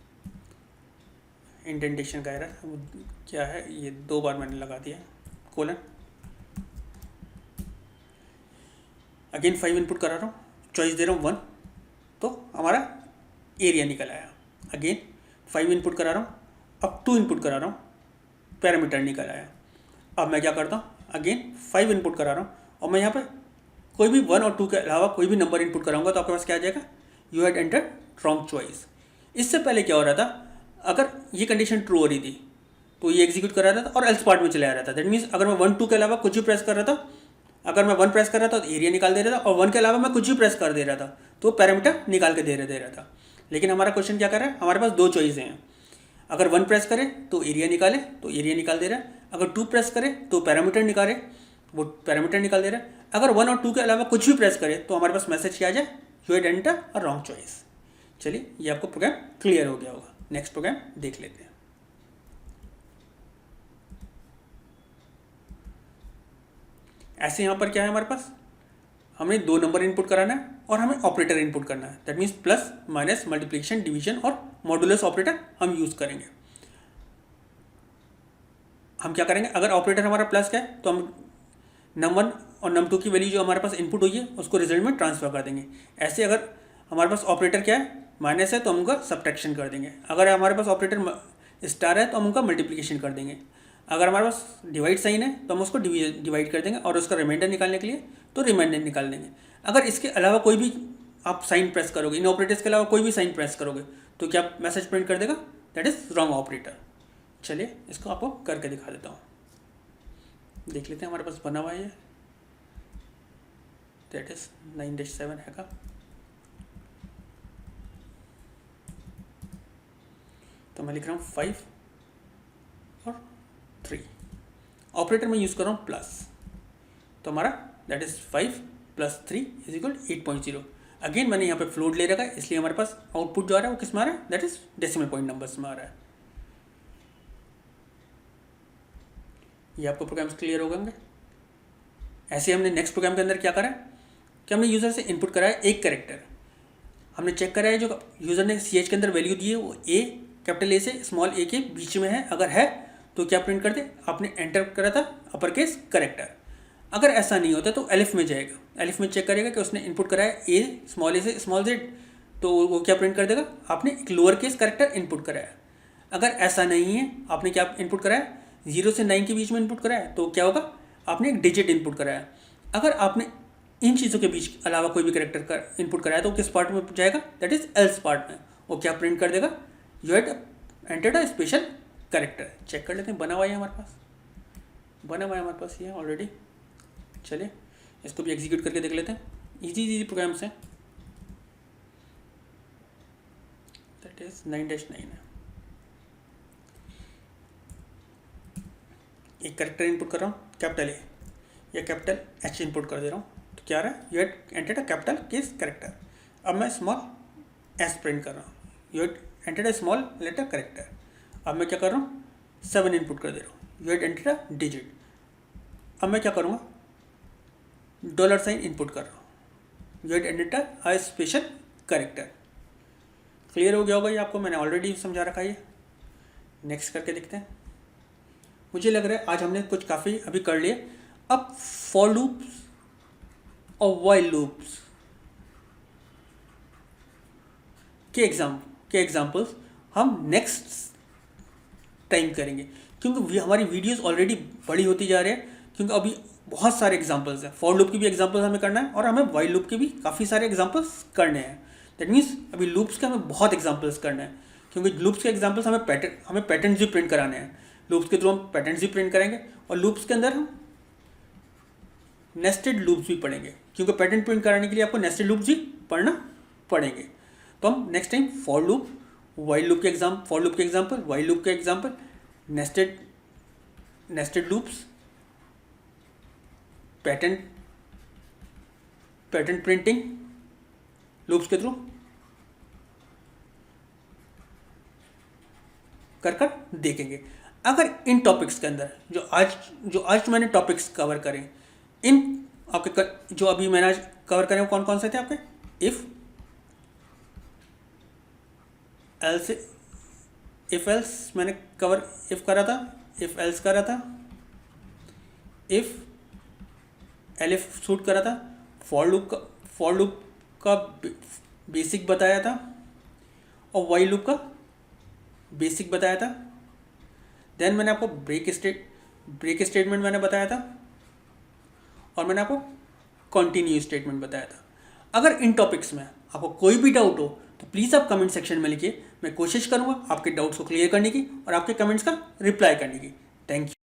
इंडेंटेशन का एरर क्या है, ये 2 बार मैंने लगा दिया, कोलन। अगेन 5 इनपुट करा रहा हूँ, चॉइस दे रहा हूँ 1, तो हमारा एरिया निकल आया। अगेन 5 इनपुट करा रहा हूँ, अब 2 इनपुट करा रहा हूँ, पैरामीटर निकल आया। अब मैं क्या करता हूँ, अगेन 5 इनपुट करा रहा हूँ और मैं यहाँ पर कोई भी 1 और 2 के अलावा कोई भी नंबर इनपुट कराऊंगा तो आपके पास क्या आ जाएगा, you had enter wrong choice. इससे पहले क्या हो रहा था, अगर ये कंडीशन ट्रू हो रही थी तो ये एग्जीक्यूट कर रहा था और एल्स पार्ट में चला रहा था। दैट मीन्स अगर मैं 1 2 के अलावा कुछ भी प्रेस कर रहा था, अगर मैं 1 प्रेस कर रहा था तो एरिया निकाल दे रहा था, और 1 के अलावा मैं कुछ भी प्रेस कर दे रहा था तो पैरामीटर निकाल के दे रहा था। लेकिन हमारा क्वेश्चन क्या कर रहा है, हमारे पास 2 चॉइसें हैं। अगर 1 प्रेस करें तो एरिया निकाले, तो एरिया निकाल दे रहा है। अगर 2 प्रेस करें तो पैरामीटर निकाले, वो पैरामीटर निकाल दे रहा है। अगर 1 और 2 के अलावा कुछ भी प्रेस करें तो हमारे पास मैसेज क्या आ जाए, you had enter a wrong choice. चलिए, ये आपको प्रोग्राम क्लियर हो गया होगा। नेक्स्ट प्रोग्राम देख लेते हैं। ऐसे यहाँ पर क्या है हमारे पास, हमें 2 नंबर इनपुट कराना है और हमें ऑपरेटर इनपुट करना है। That means plus, minus, multiplication, division और मॉडुलस ऑपरेटर हम यूज़ करेंगे। हम क्या करेंगे, अगर ऑपरेटर हमारा प्लस का है तो हम num1 और num2 की वैल्यू जो हमारे पास इनपुट हुई है उसको रिजल्ट में ट्रांसफर कर देंगे। ऐसे अगर हमारे पास ऑपरेटर क्या है, माइनस है, तो हम उनका सब्ट्रैक्शन कर देंगे। अगर हमारे पास ऑपरेटर स्टार है तो हम उनका मल्टीप्लिकेशन कर देंगे। अगर हमारे पास डिवाइड साइन है तो हम उसको डिवाइड कर देंगे और उसका रिमाइंडर निकालने के लिए तो रिमाइंडर निकाल देंगे। अगर इसके अलावा कोई भी आप साइन प्रेस करोगे, इन ऑपरेटर्स के अलावा कोई भी साइन प्रेस करोगे तो क्या मैसेज प्रिंट कर देगा, दैट इज़ रॉन्ग ऑपरेटर। चलिए, इसको आपको करके दिखा देता हूँ, देख लेते हैं हमारे पास बना हुआ है। दैट इज 9-7 है का। तो मैं लिख रहा हूँ 5 और 3। ऑपरेटर में यूज़ कर रहा हूँ प्लस, तो हमारा दैट इज़ 5 + 3 = 8.0। अगेन मैंने यहाँ पे फ्लोट ले रखा है, इसलिए हमारे पास आउटपुट जो आ रहा है वो किस में आ रहा है, that is decimal point numbers में आ रहा है। ये आपको प्रोग्राम्स क्लियर हो गए। ऐसे हमने नेक्स्ट प्रोग्राम के अंदर क्या करा है कि हमने यूज़र से इनपुट कराया एक कैरेक्टर। हमने चेक करा है जो यूज़र ने CH के अंदर वैल्यू दी है वो कैपिटल A से स्मॉल a के बीच में है। अगर है तो क्या प्रिंट कर दे, आपने एंटर करा था अपर केस करेक्टर। अगर ऐसा नहीं होता तो एलिफ में जाएगा, एलिफ में चेक करेगा कि उसने इनपुट कराया स्मॉल a से स्मॉल z, तो वो क्या प्रिंट कर देगा, आपने एक लोअर केस करेक्टर इनपुट कराया। अगर ऐसा नहीं है, आपने क्या इनपुट कराया, 0 से 9 के बीच में इनपुट कराया, तो क्या होगा, आपने एक डिजिट इनपुट कराया। अगर आपने इन चीज़ों के बीच अलावा कोई भी करेक्टर का इनपुट कराया तो किस पार्ट में जाएगा, दैट इज एल्स पार्ट में। वो क्या प्रिंट कर देगा, you had entered a special character. Check कर लेते हैं, बना हुआ है हमारे पास, बना हुआ है हमारे पास ये ऑलरेडी। चलिए, इसको भी एग्जीक्यूट करके देख लेते हैं। इजी प्रोग्राम्स हैं। दैट इज 9-9 है। एक करेक्टर इनपुट कर रहा हूँ कैपिटल A या कैपिटल H इनपुट कर दे रहा हूँ, तो क्या आ रहा है, you had entered a capital case character. अब मैं स्मॉल s प्रिंट कर रहा हूँ, you had entered a small letter character. अब मैं क्या कर रहा हूँ, 7 इनपुट कर दे रहा हूँ, you had entered a digit. अब मैं क्या करूँगा, $साइन इनपुट कर रहा हूँ, you had entered a special character. Clear हो गया होगा ये आपको, मैंने ऑलरेडी समझा रखा है ये। नेक्स्ट करके देखते हैं। मुझे लग रहा है आज हमने कुछ काफ़ी अभी कर लिए। अब फॉर लूप्स और वाइल लूप्स के एग्जाम्पल्स हम नेक्स्ट टाइम करेंगे, क्योंकि हमारी वीडियोस ऑलरेडी बड़ी होती जा रही है, क्योंकि अभी बहुत सारे एग्जाम्पल्स हैं। फॉर लूप की भी एग्जाम्पल्स हमें करना है और हमें वाइल लूप के भी काफ़ी सारे एग्जाम्पल्स करने हैं। दैट मीन्स अभी लूप्स के हमें बहुत एग्जाम्पल्स करने हैं, क्योंकि लूप्स के एग्जाम्पल्स हमें पैटर्न्स भी प्रिंट कराने हैं। लूप्स के थ्रू हम पैटर्न्स भी प्रिंट करेंगे और लूप्स के अंदर हम नेस्टेड लूप्स भी पढ़ेंगे, क्योंकि पैटर्न प्रिंट कराने के लिए आपको नेस्टेड लूप्स भी पढ़ना पड़ेंगे। तो हम next time for loop, while loop के एग्जाम्पल, वाइल लूप के example, nested loops, pattern printing loops के थ्रू कर देखेंगे। अगर इन टॉपिक्स के अंदर जो आज मैंने टॉपिक्स कवर करें, इन आपके जो अभी मैंने आज कवर करें वो कौन कौन से थे आपके, इफ एल्स मैंने कवर, इफ करा था, इफ एल्स करा था, इफ एलिफ सूट करा था, फॉर लूप का बेसिक बताया था और वाइल लूप का बेसिक बताया था। देन मैंने आपको ब्रेक स्टेटमेंट मैंने बताया था और मैंने आपको कंटिन्यू स्टेटमेंट बताया था। अगर इन टॉपिक्स में आपको कोई भी डाउट हो तो प्लीज़ आप कमेंट सेक्शन में लिखिए, मैं कोशिश करूँगा आपके डाउट्स को क्लियर करने की और आपके कमेंट्स का रिप्लाई करने की। Thank you.